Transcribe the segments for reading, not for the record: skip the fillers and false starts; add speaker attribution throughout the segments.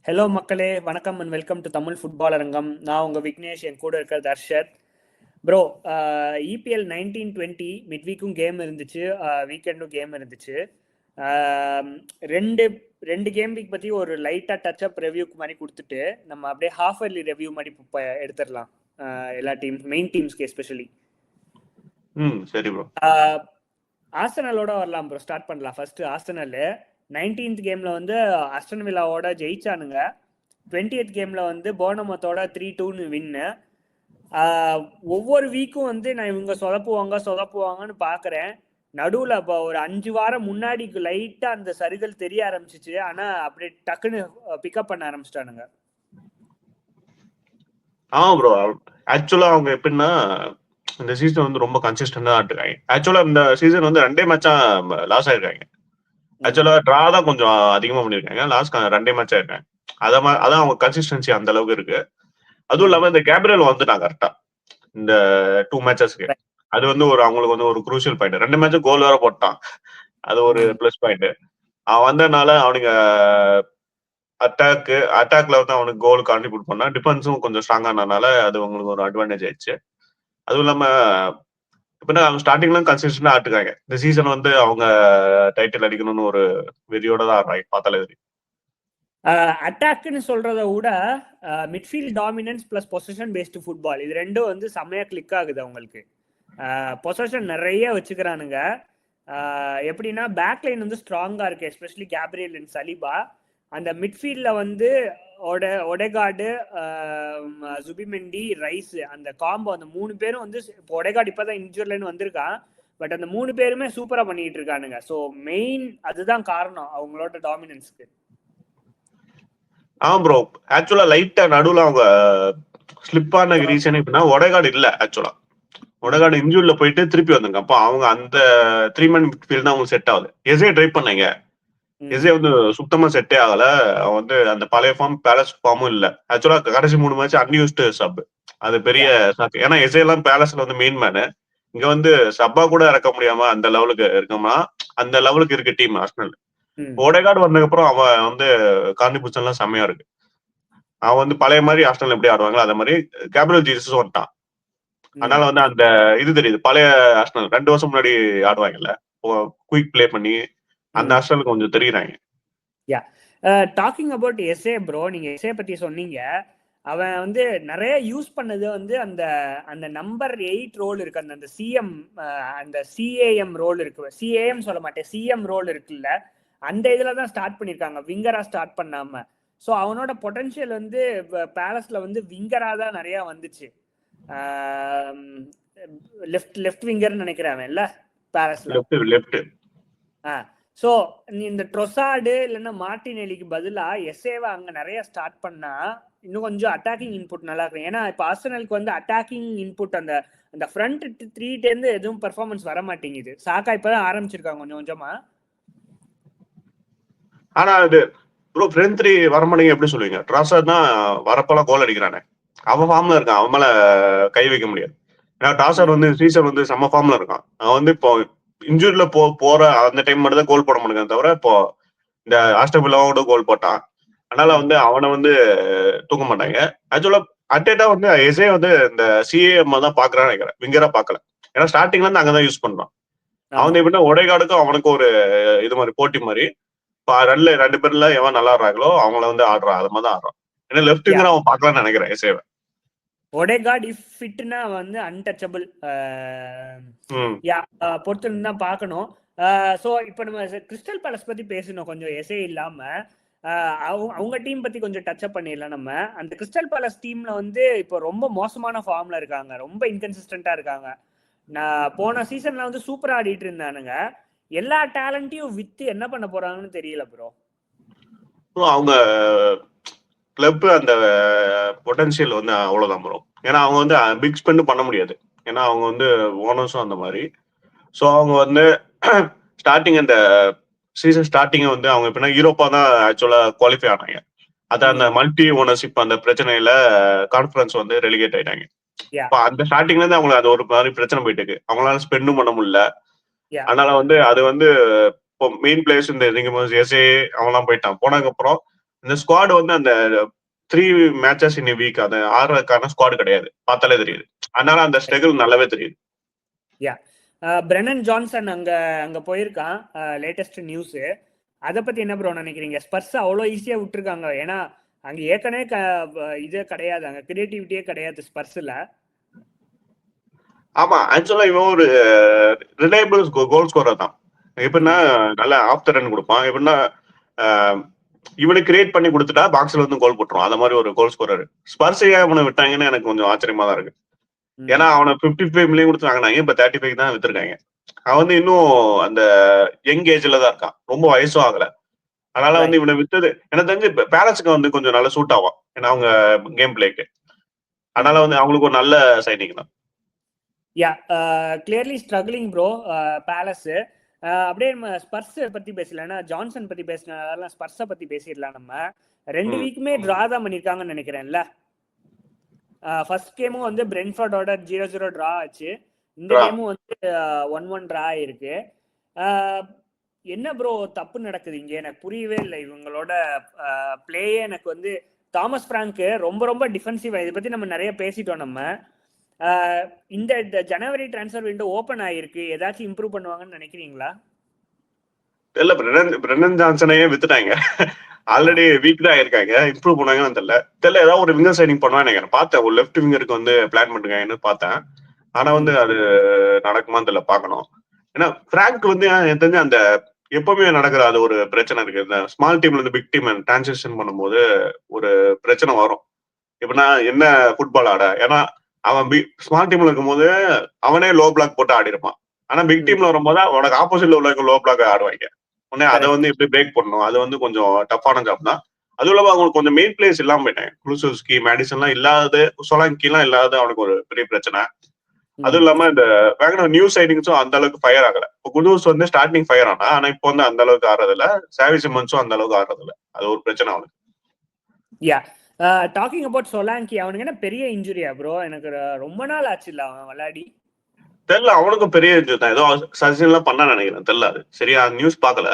Speaker 1: Hello மக்களே, வணக்கம் and welcome to Tamil football அரங்கம். நான் உங்கள் விக்னேஷ், என் கூட இருக்கிற Darshath. Bro, EPL 19-20 mid வீக்கும் game இருந்துச்சு, வீக்கெண்டும் கேம் இருந்துச்சு. ரெண்டு ரெண்டு கேம் வீக் பற்றி ஒரு லைட்டாக டச்சப் ரிவ்யூக்கு மாதிரி கொடுத்துட்டு நம்ம அப்படியே ஹாஃப் இயர்லி ரிவ்யூ மாதிரி எடுத்துடலாம். எல்லா டீம்ஸ், மெயின் டீம்ஸ்க்கு எஸ்பெஷலி.
Speaker 2: சரி ப்ரோ.
Speaker 1: ஆர்சனலோட வரலாம் ப்ரோ, ஸ்டார்ட் பண்ணலாம். ஃபர்ஸ்ட் ஆர்சனல் 19th கேம்ல வந்து அஸ்டன் வில்லாவோட ஜெயிச்சானுங்க. 20th கேம்ல வந்து போர்னமத்தோட 3-2 வின்னு. ஒவ்வொரு வீக்கும் வந்து நான் இவங்க சொதப்புவாங்கன்னு பாக்குறேன். நடுவுல இப்போ ஒரு 5 வாரம் முன்னாடி லைட்டா அந்த சருகல் தெரிய ஆரம்பிச்சிச்சு. ஆனா அப்படியே டக்குன்னு பிக்கப் பண்ண ஆரம்பிச்சிட்டானுங்க.
Speaker 2: ஆமா ப்ரோ, ஆக்சுவலா அவங்க எப்படின்னா இந்த சீசன் வந்து ரொம்ப கன்சிஸ்டண்டா ஆட்டுருக்காங்க. ஆக்சுவலா இந்த சீசன் வந்து 2 மேட்சா லாஸ் ஆயிருக்காங்க. ஆக்சுவலா டிரா தான் கொஞ்சம் அதிகமா பண்ணிருக்காங்க. லாஸ்ட் 2 மேட்ச் ஆயிருக்காங்க. அதான் அவங்க கன்சிஸ்டன்சி அந்த அளவுக்கு இருக்கு. அதுவும் இல்லாம இந்த கேப்ரியல் வந்துட்டாங்க கரெக்டா இந்த 2 மேட்சஸ்க்கு. அது வந்து அவங்களுக்கு வந்து ஒரு குரூஷியல் பாயிண்ட். 2 மேட்ச் கோல் வேற போட்டான், அது ஒரு பிளஸ் பாயிண்ட். அவன் வந்ததுனால அவனுங்க அட்டாக்ல வந்து அவனுக்கு கோல் கான்ட்ரிபியூட் பண்ணா, டிஃபென்ஸும் கொஞ்சம் ஸ்ட்ராங்கானனால அது உங்களுக்கு ஒரு அட்வான்டேஜ் ஆயிடுச்சு. அதுவும் இல்லாம இப்ப அவங்க ஸ்டார்டிங்ல கன்சிஸ்டன்டா ஆட்டுக்காங்க. இந்த சீசன் வந்து அவங்க டைட்டில் அடிக்கணும்னு ஒரு வெறியோட தான் ஆடுறாங்க பார்த்தாலே தெரியும்.
Speaker 1: அட்டாக்னு சொல்றத விட midfield dominance plus position based football, இது ரெண்டும் வந்து செம்மையா கிளிக் ஆகுது அவங்களுக்கு. பொசிஷன் நிறைய வச்சுக்கிறானுங்க. எப்படின்னா பேக்லைன் வந்து ஸ்ட்ராங்கா இருக்கு, எஸ்பெஷலி கேப்ரியல் அண்ட் சலிபா. அந்த மிட்ஃபீல்ட்ல வந்து ஒடேகார்டு, ஜுபிமெண்டி, ரைஸ், அந்த காம்போ, அந்த 3 பேரும் வந்து ஒடேகார்டு இப்பதான் இன்ஜூர்லன்னு வந்திருக்கான். பட் அந்த 3 பேருமே சூப்பரா பண்ணிட்டு இருக்கானுங்க. ஸோ மெயின் அதுதான் காரணம் அவங்களோட டாமினன்ஸ்க்கு.
Speaker 2: ஆமா ப்ரோ, ஆக்சுவலா லைட்டா நடுவுல அவங்க ஸ்லிப் ஆன ரீசன் எப்படின்னா ஒடேகார்டு இல்ல. ஆக்சுவலா ஒடேகார்டு இன்ஜூர்ல போயிட்டு திருப்பி வந்தாங்க. அப்போ அவங்க அந்த 3 மேன் மிட்ஃபீல்ட் தான் அவங்க செட் ஆகுது. எஸ்ஏ ட்ரை பண்ணாங்க, எஸ்ஏ வந்து சுத்தமா செட்டே ஆகல. அவன் வந்து அந்த பழைய ஃபார்ம், பேலஸ் ஃபார்மும் இல்ல. ஆக்சுவலா கடைசி 3 மேட்ச் அன்யூஸ்டு சப். அது பெரிய சாக்கு. ஏன்னா எஸ்ஏ எல்லாம் பேலஸ்ல வந்து மெயின் மேனு, இங்க வந்து சப்பா கூட இறக்க முடியாம அந்த லெவலுக்கு இருக்கோம்னா, அந்த லெவலுக்கு இருக்க டீம் ஆர்சனல். ஒடேகார்டு வந்ததுக்கு அப்புறம் அவன் வந்து கான்ட்ரிபியூஷன் எல்லாம் செம்மையா இருக்கு. அவன் வந்து பழைய மாதிரி ஆர்சனல் எப்படி ஆடுவாங்களோ அதே மாதிரி கேப்ரியல் ஜீசஸ் வந்துட்டான். அதனால வந்து அந்த இது தெரியுது. பழைய ஆர்சனல் 2 வருஷம் முன்னாடி ஆடுவாங்கல்ல, குயிக் பிளே பண்ணி, அந்த ஆர்சனல் கொஞ்சம் தெரியுறாங்க.
Speaker 1: டாக்கிங் அபவுட் எஸ்ஏ ப்ரோ, நீங்க எஸ்ஏ பத்தி சொன்னீங்க. அவன் வந்து நிறைய யூஸ் பண்ணது வந்து அந்த அந்த நம்பர் 8 ரோல் இருக்கு, அந்த சிஎம், அந்த சிஏஎம் ரோல் இருக்கு. சிஏஎம் சொல்ல மாட்டேன், சிஎம் ரோல் இருக்குல்ல, அந்த இதுல தான் ஸ்டார்ட் பண்ணிருக்காங்க, விங்கரா ஸ்டார்ட் பண்ணாம. ஸோ அவனோட பொட்டன்ஷியல் வந்து பேலஸ்ல வந்து விங்கரா தான் நிறைய வந்துச்சு. லெஃப்ட் விங்கர்னு நினைக்கிறேன் இல்ல பேலஸ்ல. ஸோ இந்த ட்ரொசார்டு இல்லைன்னா மார்டினெல்லிக்கு பதிலாக எஸ்ஏவை அங்கே நிறைய ஸ்டார்ட் பண்ணா இன்னும் கொஞ்சம் அட்டாக்கிங் இன்புட் நல்லா இருக்கும். ஏன்னா இப்போ ஆர்சனலுக்கு வந்து அட்டாக்கிங் இன்புட் அந்த அந்த ஃப்ரண்ட் 3 எதுவும் பெர்ஃபார்மன்ஸ் வர மாட்டேங்குது. சாக்கா இப்பதான் ஆரம்பிச்சிருக்காங்க கொஞ்சம் கொஞ்சமா.
Speaker 2: ஆனா அது ப்ரோ ஃப்ரண்ட் 3 வர மாட்டேங்க எப்படி சொல்லுவீங்க? ட்ராசர் தான் வரப்பெல்லாம் கோல் அடிக்கிறானே, அவன் ஃபார்ம்ல இருக்கான், அவன் மேல கை வைக்க முடியாது. ஏன்னா டாசர் வந்து சீசன் வந்து செம்ம ஃபார்ம்ல இருக்கான். அவன் வந்து இப்போ இன்ஜூரில போற அந்த டைம் மட்டும் தான் கோல் போட முடியும் தவிர, இப்போ இந்த ஆஸ்டன் வில்லாவோட கோல் போட்டான். அதனால வந்து அவனை வந்து தூக்க மாட்டாங்க. ஆக்சுவலா அட்டேட்டா வந்து எஸ்ஏ வந்து இந்த சிஏஎம் தான் பாக்குறான்னு நினைக்கிறேன், விங்கரா பாக்கல. ஏன்னா ஸ்டார்டிங்ல இருந்து அங்கதான் யூஸ் பண்றான். அவன் எப்படின்னா ஒடேகார்டுக்கும் அவனுக்கு ஒரு இது மாதிரி போட்டி மாதிரி, 2 பேர்ல எவன் நல்லா ஆடுறாங்களோ அவங்கள வந்து ஆடுறான். அது மாதிரி தான் ஆடுறான். ஏன்னா லெஃப்ட் விங்கரா அவன் பாக்கலாம்னு நினைக்கிறேன் எஸ்ஏவை.
Speaker 1: ஒடேகார்ட் இஃப் ஃபிட்னா வந்து அன்டச்சபிள். பொறுத்து தான் பார்க்கணும். ஸோ இப்போ நம்ம கிறிஸ்டல் பேலஸ் பத்தி பேசணும் கொஞ்சம், எஸ்ஏ இல்லாம. அவங்க டீம் பத்தி கொஞ்சம் டச்சப் பண்ணிடலாம் நம்ம. அந்த கிறிஸ்டல் பேலஸ் டீம்ல வந்து இப்போ ரொம்ப மோசமான ஃபார்ம்ல இருக்காங்க, ரொம்ப இன்கன்சிஸ்டன்டா இருக்காங்க. நான் போன சீசன்ல வந்து சூப்பரா ஆடிட்டு இருந்தானுங்க. எல்லா டேலண்ட்டையும் வித்து என்ன பண்ண போறாங்கன்னு தெரியல ப்ரோ.
Speaker 2: அவங்க கிளப் அந்த பொட்டன்ஷியல் வந்து அவ்வளவுதான் ப்ரோ. ஏன்னா அவங்க வந்து பிக் ஸ்பெண்ட் பண்ண முடியாது, ஏன்னா அவங்க வந்து ஓனர்ஸும் அந்த மாதிரி. ஸோ அவங்க வந்து ஸ்டார்டிங் அந்த சீசன் ஸ்டார்டிங் வந்து அவங்க எப்படின்னா யூரோப்பா தான் ஆக்சுவலா குவாலிஃபை ஆனாங்க. அது அந்த மல்டி ஓனர்ஷிப் அந்த பிரச்சனையில கான்ஃபரன்ஸ் வந்து ரெலிகேட் ஆயிட்டாங்க. இப்போ அந்த ஸ்டார்டிங்ல இருந்து அவங்களுக்கு அது ஒரு மாதிரி பிரச்சனை போயிட்டு இருக்கு. அவங்களால ஸ்பெண்டும் பண்ண முடியல. அதனால வந்து அது வந்து இப்போ மெயின் பிளேயர்ஸ் இந்த எஸ்ஏ அவங்கலாம் போயிட்டான். போனதுக்கு அப்புறம் இந்த ஸ்குவாட் வந்து அந்த 3 மேட்சஸ் இன் வீக் அது ஆடுறதுக்கான ஸ்குவாட் கிடையாது, பார்த்தாலே தெரியுது. அதனால அந்த ஸ்ட்ரகிள் நல்லாவே தெரியுது.
Speaker 1: யா பிரெனன் ஜான்சன் அங்க அங்க போயிருக்கான், லேட்டஸ்ட் நியூஸ். அதை பத்தி என்ன ப்ரோ நினைக்கிறீங்க? ஸ்பர்ஸ் அவ்வளோ ஈஸியா விட்டுருக்காங்க, ஏன்னா அங்க ஏற்கனவே இது கிடையாது, அங்க கிரியேட்டிவிட்டியே கிடையாது ஸ்பர்ஸ்ல.
Speaker 2: ஆமா, ஆக்சுவலா இவன் ஒரு ரிலையபிள் கோல் ஸ்கோரர் தான். எப்படின்னா நல்ல ஆஃப் த ரன் கொடுப்பான். எப்படின்னா இவனுக்கு கிரியேட் பண்ணி கொடுத்துட்டா பாக்ஸ்ல வந்து கோல் போட்டுரும், அந்த மாதிரி ஒரு கோல் ஸ்கோரர். ஸ்பர்ஸையா இவனை விட்டாங்கன்னு எனக்கு கொஞ்சம் ஆச்சரியமா தான் இருக்கு. ஏன்னா அவனை 55 மில்லியன் கொடுத்து வாங்கினாங்க, இப்ப 35 தான் வித்துருக்காங்க. அவன் வந்து இன்னும் அந்த யங் ஏஜ்ல தான் இருக்கான், ரொம்ப வயசும் ஆகல. அதனால வந்து இவனை வித்தது எனக்கு தெரிஞ்சு பேலன்ஸுக்கு வந்து கொஞ்சம் நல்ல சூட் ஆகும், ஏன்னா அவங்க கேம் பிளேக்கு. அதனால வந்து அவங்களுக்கு ஒரு நல்ல சைனிங் தான்.
Speaker 1: யா கிளியர்லி ஸ்ட்ரகிளிங் ப்ரோ பேலஸ். அப்படியே நம்ம ஸ்பர்ஸ் பத்தி பேசலன்னா ஜான்சன் பத்தி பேசினால ஸ்பர்ஸை பத்தி பேசிடலாம். நம்ம 2 வீக்குமே டிரா தான் பண்ணிருக்காங்கன்னு நினைக்கிறேன்ல. ஃபர்ஸ்ட் கேமும் வந்து பிரென்ஃபோர்டோட 0-0 டிரா ஆச்சு, இந்த கேமும் வந்து 1-1 டிரா ஆயிருக்கு. என்ன ப்ரோ தப்பு நடக்குது இங்க? எனக்கு புரியவே இல்லை இவங்களோட பிளேயே. எனக்கு வந்து தாமஸ் பிராங்க் ரொம்ப ரொம்ப டிஃபென்சிவா, இதை பத்தி நம்ம நிறைய பேசிட்டோம். நம்ம இந்த ஜனவரி டிரான்ஸ்ஃபர் விண்டோ ஓபன் ஆயிருக்கு, ஏதாச்சும் இம்ப்ரூவ் பண்ணுவாங்கன்னு நினைக்கிறீங்களா?
Speaker 2: இல்ல, பிரெனன் ஜான்சனையே வித்துட்டாங்க, ஆல்ரெடி வீக் தான் ஆயிருக்காங்க. இம்ப்ரூவ் பண்ணுவாங்கன்னு தெரியல. ஏதாவது ஒரு விங்கர் சைனிங் பண்ணுவான்னு நினைக்கிறேன். பார்த்தேன், ஒரு லெஃப்ட் விங்கருக்கு வந்து பிளான் பண்ணிருக்காங்கன்னு பார்த்தேன். ஆனா வந்து அது நடக்குமான்னு தெரியல, பார்க்கணும். ஏன்னா பிராங்க் வந்து எனக்கு தெரிஞ்சு அந்த எப்பவுமே நடக்கிற அது ஒரு பிரச்சனை இருக்கு. இந்த ஸ்மால் டீம்ல இருந்து பிக் டீம் டிரான்சிஷன் பண்ணும்போது ஒரு பிரச்சனை வரும். எப்படின்னா என்ன ஃபுட்பால் ஆட, ஏன்னா அவன் ஸ்மால் டீம்ல இருக்கும்போது அவனே லோ பிளாக் போட்டு ஆடி இருப்பான். ஆனா பிக் டீம்ல வரும்போது உனக்கு ஆப்போசிட்ல உள்ள லோ பிளாக் ஆடுவாங்க. உடனே அதை வந்து எப்படி பிரேக் பண்ணணும், அது வந்து கொஞ்சம் டஃப்பான ஜாப் தான். அதுவும் இல்லாம அவங்களுக்கு கொஞ்சம் மெயின் பிளேயர்ஸ் இல்லாம போயிட்டாங்க. குலுசோவ்ஸ்கி, மேடிசன்லாம் இல்லாத, சொலாங்கி எல்லாம் இல்லாத அவனுக்கு ஒரு பெரிய பிரச்சனை. அதுவும் இல்லாம இந்த வேகனர் நியூ சைனிங்ஸும் அந்த அளவுக்கு ஃபயர் ஆகல. இப்போ குடூஸ் வந்து ஸ்டார்டிங் ஃபயர் ஆனா, ஆனா இப்போ வந்து அந்த அளவுக்கு ஆடுறது இல்ல. சாவி சிமன்ஸும் அந்த அளவுக்கு ஆடுறது இல்ல. அது ஒரு பிரச்சனை அவனுக்கு.
Speaker 1: யா டாக்கிங் அபவுட் சொலாங்கி, அவனுக்கு என்ன பெரிய இன்ஜுரியா ப்ரோ? எனக்கு ரொம்ப நாள் ஆச்சு இல்ல அவன் விளையாடி.
Speaker 2: தெரியல, அவனுக்கும் பெரிய இன்ஜுரி தான், ஏதோ சர்ஜரி எல்லாம் பண்ண நினைக்கிறேன். தெரியல, அது சரியா நியூஸ் பார்க்கல.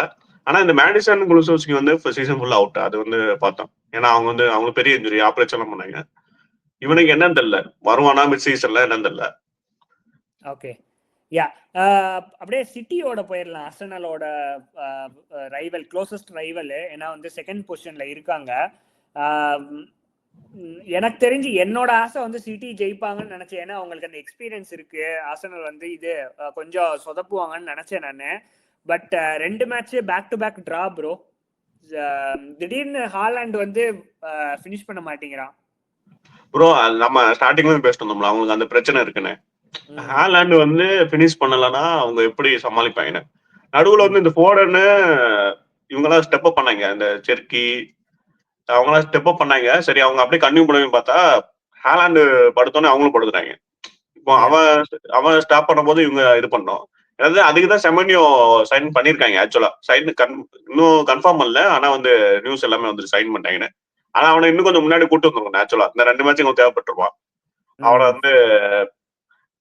Speaker 2: ஆனா இந்த மேடிசன் குலுசோவ்ஸ்கி வந்து சீசன் ஃபுல்லா அவுட், அது வந்து பார்த்தோம். ஏன்னா அவங்க வந்து அவங்களுக்கு பெரிய இன்ஜுரி, ஆபரேஷன் எல்லாம் பண்ணாங்க. இவனுக்கு என்னன்னு தெரியல, வருவானா மிட் சீசன்ல என்னன்னு தெரியல.
Speaker 1: ஓகே, யா அப்படியே சிட்டியோட போயிடலாம். அர்சனலோட ரைவல், க்ளோசஸ்ட் ரைவல். ஏன்னா வந்து செகண்ட் பொசிஷன்ல இருக்காங்க. எனக்கு தெரிஞ்சு என்னோட ஆசை வந்து சிட்டி ஜெயிப்பாங்கன்னு நினைச்சேன், ஏன்னா அவங்களுக்கு அந்த எக்ஸ்பீரியன்ஸ் இருக்கு. ஆர்சனல் வந்து இது கொஞ்சம் சொதப்புவாங்கன்னு நினைச்சேன் நான். But 2 match back to back draw bro. திடீர்னு ஹாலாண்ட் வந்து ஃபினிஷ் பண்ண மாட்டேங்கிறான்
Speaker 2: ப்ரோ. நம்ம ஸ்டார்டிங்ல இருந்து பேசிட்டு இருந்தோம்ல, அவங்களுக்கு அந்த பிரச்சனை இருக்குன்னு. ஹாலாண்ட் வந்து பினிஷ் பண்ணலன்னா அவங்க எப்படி சமாளிப்பாங்க? நடுவுல வந்து இந்த ஃபோர்டன் இவங்கெல்லாம் ஸ்டெப் அப் பண்ணாங்க, இந்த செர்கி அவங்களாம் ஸ்டெப் அப் பண்ணாங்க. சரி, அவங்க அப்படியே கன்டினியூ பண்ணுவேன்னு பார்த்தா ஹாலாண்டு படுத்தோன்னே அவங்களும் படுத்துட்டாங்க. இப்போ அவன் ஸ்டாப் பண்ணும்போது இவங்க இது பண்ணோம். அதாவது அதுக்கு தான் செமனியோ சைன் பண்ணிருக்காங்க. ஆக்சுவலா சைன் இன்னும் கன்ஃபார்ம் பண்ணல, ஆனா வந்து நியூஸ் எல்லாமே வந்து சைன் பண்ணிட்டாங்கன்னு. ஆனா அவனை இன்னும் கொஞ்சம் முன்னாடி கூட்டு வந்துருக்கணும். ஆக்சுவலா இந்த 2 மேட்சும் அவன் தேவைப்பட்டிருப்பான். அவனை வந்து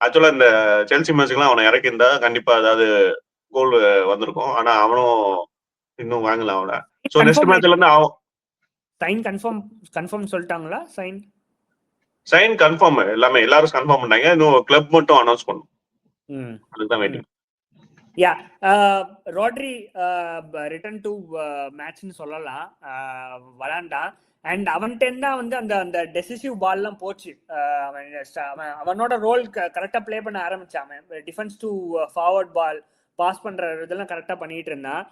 Speaker 2: ஆக்சுவலா இந்த செல்சி மேட்சுக்கெல்லாம் அவனை இறக்கியிருந்தா கண்டிப்பா ஏதாவது கோல் வந்திருக்கும். ஆனா அவனும் இன்னும் வாங்கல அவனை. சோ நெக்ஸ்ட் மேட்ச்ல இருந்து அவன்
Speaker 1: சைன் கன்ஃபார்ம் சொல்லிட்டாங்களா?
Speaker 2: சைன் கன்ஃபார்ம், எல்லாரும் கன்ஃபார்ம் பண்ணாங்க. இன்னும் கிளப் மட்டும் அனௌன்ஸ் பண்ணும், அதுதான் waiting.
Speaker 1: Yeah Rodri return to மேட்ச்னு சொல்லலாம், விளாண்டான். அண்ட் அவன்கிட்ட தான் வந்து அந்த அந்த டெசிசிவ் பால்லாம் போச்சு. அவனோட ரோல் கரெக்டா பிளே பண்ண ஆரம்பிச்சான். Defence to forward ball pass பண்ற இதெல்லாம் கரெக்டா பண்ணிட்டு இருந்தான்.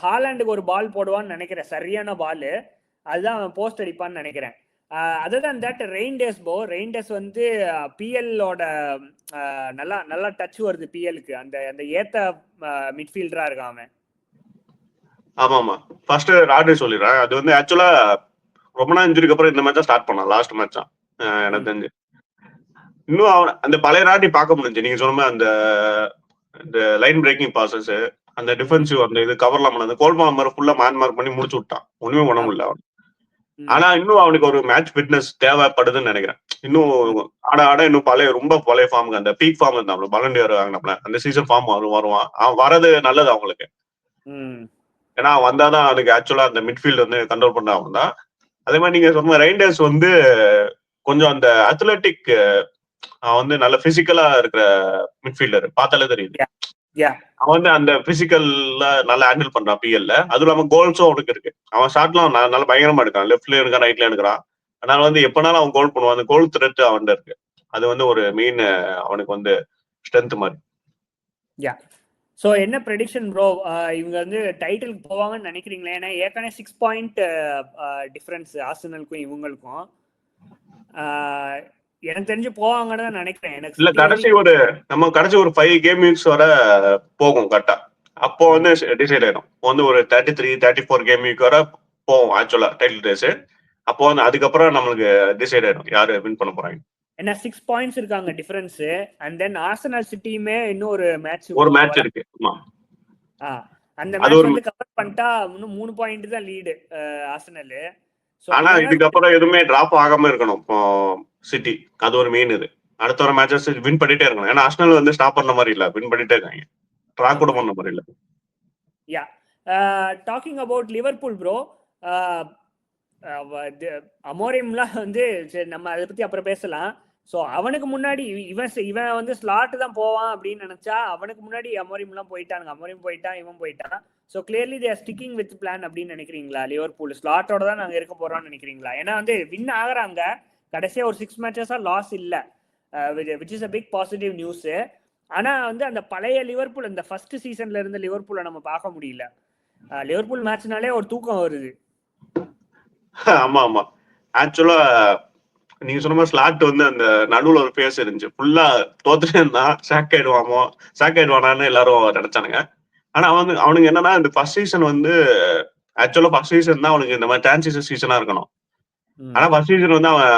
Speaker 1: ஹாலாண்டுக்கு ஒரு பால் போடுவான்னு நினைக்கிறேன், சரியான பால். அதுதான் அவன் போஸ்ட் அடிப்பான்னு நினைக்கிறேன். அதுதான் தட் ரெயின்டேஸ் வந்து பிஎல்லோட நல்லா டச் வருது பிஎலுக்கு. அந்த அந்த ஏத்த மிட்ஃபீல்டரா இருக்கான் அவன்.
Speaker 2: ஆமா, ஃபர்ஸ்ட் ராட்ரி சொல்லிடுறேன். அது வந்து ஆக்சுவலா ரொம்ப நாள் இன்ஜுரிக்கு அப்புறம் இந்த மேட்சா ஸ்டார்ட் பண்ணலாம், லாஸ்ட் மேட்சா எனக்கு தெரிஞ்சு. இன்னும் அவன் அந்த பழைய ராட்டி பார்க்க முடிஞ்சு. நீங்க சொன்ன அந்த லைன் பிரேக்கிங் பாசஸ், அந்த டிஃபென்சிவ் அந்த இது கவர்லாம் பண்ண, அந்த கோல் மாதிரி ஃபுல்லா மேன் மார்க் பண்ணி முடிச்சு விட்டான், ஒண்ணுமே பண்ண முடியல அவன். ஆனா இன்னும் அவனுக்கு ஒரு மேட்ச் ஃபிட்னஸ் தேவைப்படுதுன்னு நினைக்கிறேன். இன்னும் ஆட இன்னும் ரொம்ப பழைய ஃபார்முக்கு, அந்த பீக் ஃபார்ம் இருந்தாப்ல, பலண்டியர் வாங்கினாப்ல, அந்த சீசன் ஃபார்ம் வருவான். அவன் வரது நல்லது அவங்களுக்கு. ஏன்னா அவன் வந்தாதான் அவனுக்கு ஆக்சுவலா அந்த மிட்ஃபீல்ட் வந்து கண்ட்ரோல் பண்ண அவன் தான். அதே மாதிரி நீங்க சொன்ன ரைண்டர்ஸ் வந்து கொஞ்சம் அந்த அத்லெட்டிக், அவன் வந்து நல்ல பிசிக்கலா இருக்கிற மிட்ஃபீல்டர், பார்த்தாலே தெரியுது. அவன் வந்து அந்த பிசிக்கல்ல நல்லா ஹேண்டில் பண்றான் பிஎல்ல. அதுவும் இல்லாம கோல்ஸும் அவனுக்கு இருக்கு. அவன் ஷாட்லாம் நல்லா பயங்கரமா எடுக்கான், லெஃப்ட்ல இருக்கான், ரைட்ல எடுக்கிறான். அதனால வந்து எப்பனாலும் அவன் கோல் பண்ணுவான். அந்த கோல் த்ரெட் அவன் இருக்கு. அது வந்து ஒரு மெயின் அவனுக்கு வந்து ஸ்ட்ரென்த் மாதிரி.
Speaker 1: ஸோ என்ன ப்ரெடிக்ஷன் ப்ரோ, இவங்க வந்து டைட்டிலுக்கு போவாங்கன்னு நினைக்கிறீங்களா? ஏன்னா ஏற்கனவே 6 பாயிண்ட் டிஃபரன்ஸ் ஆர்சனலுக்கும் இவங்களுக்கும். எனக்கு தெரிஞ்சு போவாங்கன்னு தான் நினைக்கிறேன். எனக்கு
Speaker 2: இல்ல கடைசி ஒரு 5 கேம் வீக்ஸ் வர போகும் கரெக்டா. அப்போ வந்து டிசைட் ஆயிடும். வந்து ஒரு 33, 34 கேம் வீக் வர போகும் ஆக்சுவலா டைட்டில் ரேஸ். அப்போ வந்து அதுக்கப்புறம் நம்மளுக்கு டிசைட் ஆயிடும் யாரு வின் பண்ண போறாங்க.
Speaker 1: ஏன்னா 6 பாயிண்ட்ஸ் இருக்காங்க டிஃபரன்ஸ். அண்ட் தென் ஆர்சனல் சிட்டியுமே இன்னும் ஒரு மேட்ச்
Speaker 2: இருக்கு.
Speaker 1: அந்த மேட்ச் வந்து கவர் பண்ணிட்டா இன்னும் 3 பாயிண்ட் தான் லீடு ஆர்சனல்.
Speaker 2: ஆனா இதுக்கப்புறம் எதுவுமே டிராப் ஆகாம இருக்கணும் சிட்டி. அது ஒரு மெயின். இது அடுத்த ஒரு மேட்சஸ் வின் பண்ணிட்டே இருக்கணும். ஏன்னா ஆர்சனல் வந்து ஸ்டாப் பண்ண மாதிரி இல்ல, வின் பண்ணிட்டே இருக்காங்க, ட்ராக் கூட பண்ண மாதிரி இல்ல.
Speaker 1: யா, டாக்கிங் அபவுட் லிவர்பூல் ப்ரோ, அமோரிம்லாம் வந்து சரி நம்ம அதை பத்தி அப்புறம் பேசலாம். ஸோ அவனுக்கு முன்னாடி இவன் வந்து ஸ்லாட் தான் போவான் அப்படின்னு நினைச்சா அவனுக்கு முன்னாடி அமோரிம்லாம் போயிட்டானுங்க. அமோரிம் போயிட்டான், இவன் போயிட்டான். So clearly they are sticking with plan அப்படின்னு நினைக்கிறீங்களா? லிவர்பூல் ஸ்லாட்டோட தான் நாங்கள் இருக்க போறோம்னு நினைக்கிறீங்களா? ஏன்னா வந்து வின் ஆகுறாங்க, கடைசியாக ஒரு 6 மேட்சஸாக லாஸ் இல்லை, which is a big positive news. ஆனா வந்து அந்த பழைய லிவர்பூல், அந்த ஃபர்ஸ்ட் சீசன்ல இருந்த லிவர்பூலை நம்ம பார்க்க முடியல. லிவர்பூல் மேட்ச்னாலே ஒரு தூக்கம் வருது.
Speaker 2: ஆமா ஆமா, ஆக்சுவலா நீங்க சொன்ன மாதிரி ஸ்லாட் வந்து அந்த நடுவுல ஒரு பேஸ் இருந்துச்சு. ஃபுல்லா தோத்துட்டு இருந்தா சாக் ஆயிடுவானான்னு எல்லாரும் நினைச்சானுங்க. ஆனா அவனுக்கு என்னன்னா, இந்த ஃபர்ஸ்ட் சீசன் வந்து ஆக்சுவலா ஃபர்ஸ்ட் சீசன் தான் அவனுக்கு இந்த மாதிரி டிரான்சிஷன் சீசனா இருக்கணும். ஆனா ஃபர்ஸ்ட் சீசன் வந்து அவன்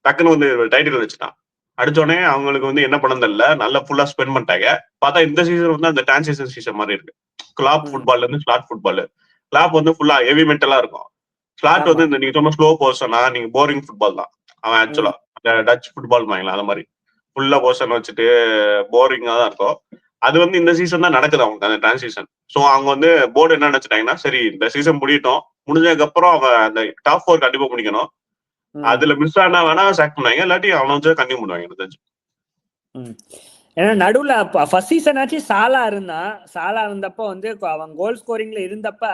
Speaker 2: டக்குன்னு வந்து டைட்டில் வச்சுட்டான். அடிச்சோடனே அவங்களுக்கு வந்து என்ன பண்ணது இல்ல, நல்லா ஃபுல்லா ஸ்பெண்ட் பண்ணிட்டாங்க. பார்த்தா இந்த சீசன் வந்து அந்த டிரான்சிஷன் சீசன் மாதிரி இருக்கு. கிளாப் ஃபுட்பால்ல இருந்து ஸ்லாட் ஃபுட்பால். கிளாப் வந்து ஃபுல்லா ஹெவி மென்டலா இருக்கும். ஸ்லாட் வந்து இந்த நீங்க சொன்ன ஸ்லோ போர்ஷனா, நீங்க போரிங் ஃபுட்பால் தான் அவன் ஆக்சுவலா. அந்த டச் ஃபுட்பால் வாங்கலாம், அந்த மாதிரி ஃபுல்லா போர்ஷன் வச்சுட்டு போரிங்கா தான் இருக்கும். அது வந்து இந்த சீசன் தான் நடக்குது அவங்க அந்த டிரான்சிஷன். ஸோ அவங்க வந்து போர்டு என்ன நினைச்சிட்டாங்கன்னா, சரி இந்த சீசன் முடியட்டும், முடிஞ்சதுக்கு அப்புறம் அவன் அந்த டாப் 4 கண்டிப்பா முடிக்கணும், அதுல மிஸ் ஆனா வேணா சாக் பண்ணுவாங்க, இல்லாட்டி அவனை வச்சு கண்டினியூ பண்ணுவாங்க எனக்கு தெரிஞ்சு.
Speaker 1: ஏன்னா நடுவுல ஃபர்ஸ்ட் சீசன் ஆச்சு சாலா இருந்தப்ப வந்து அவன் கோல் ஸ்கோரிங்ல இருந்தப்ப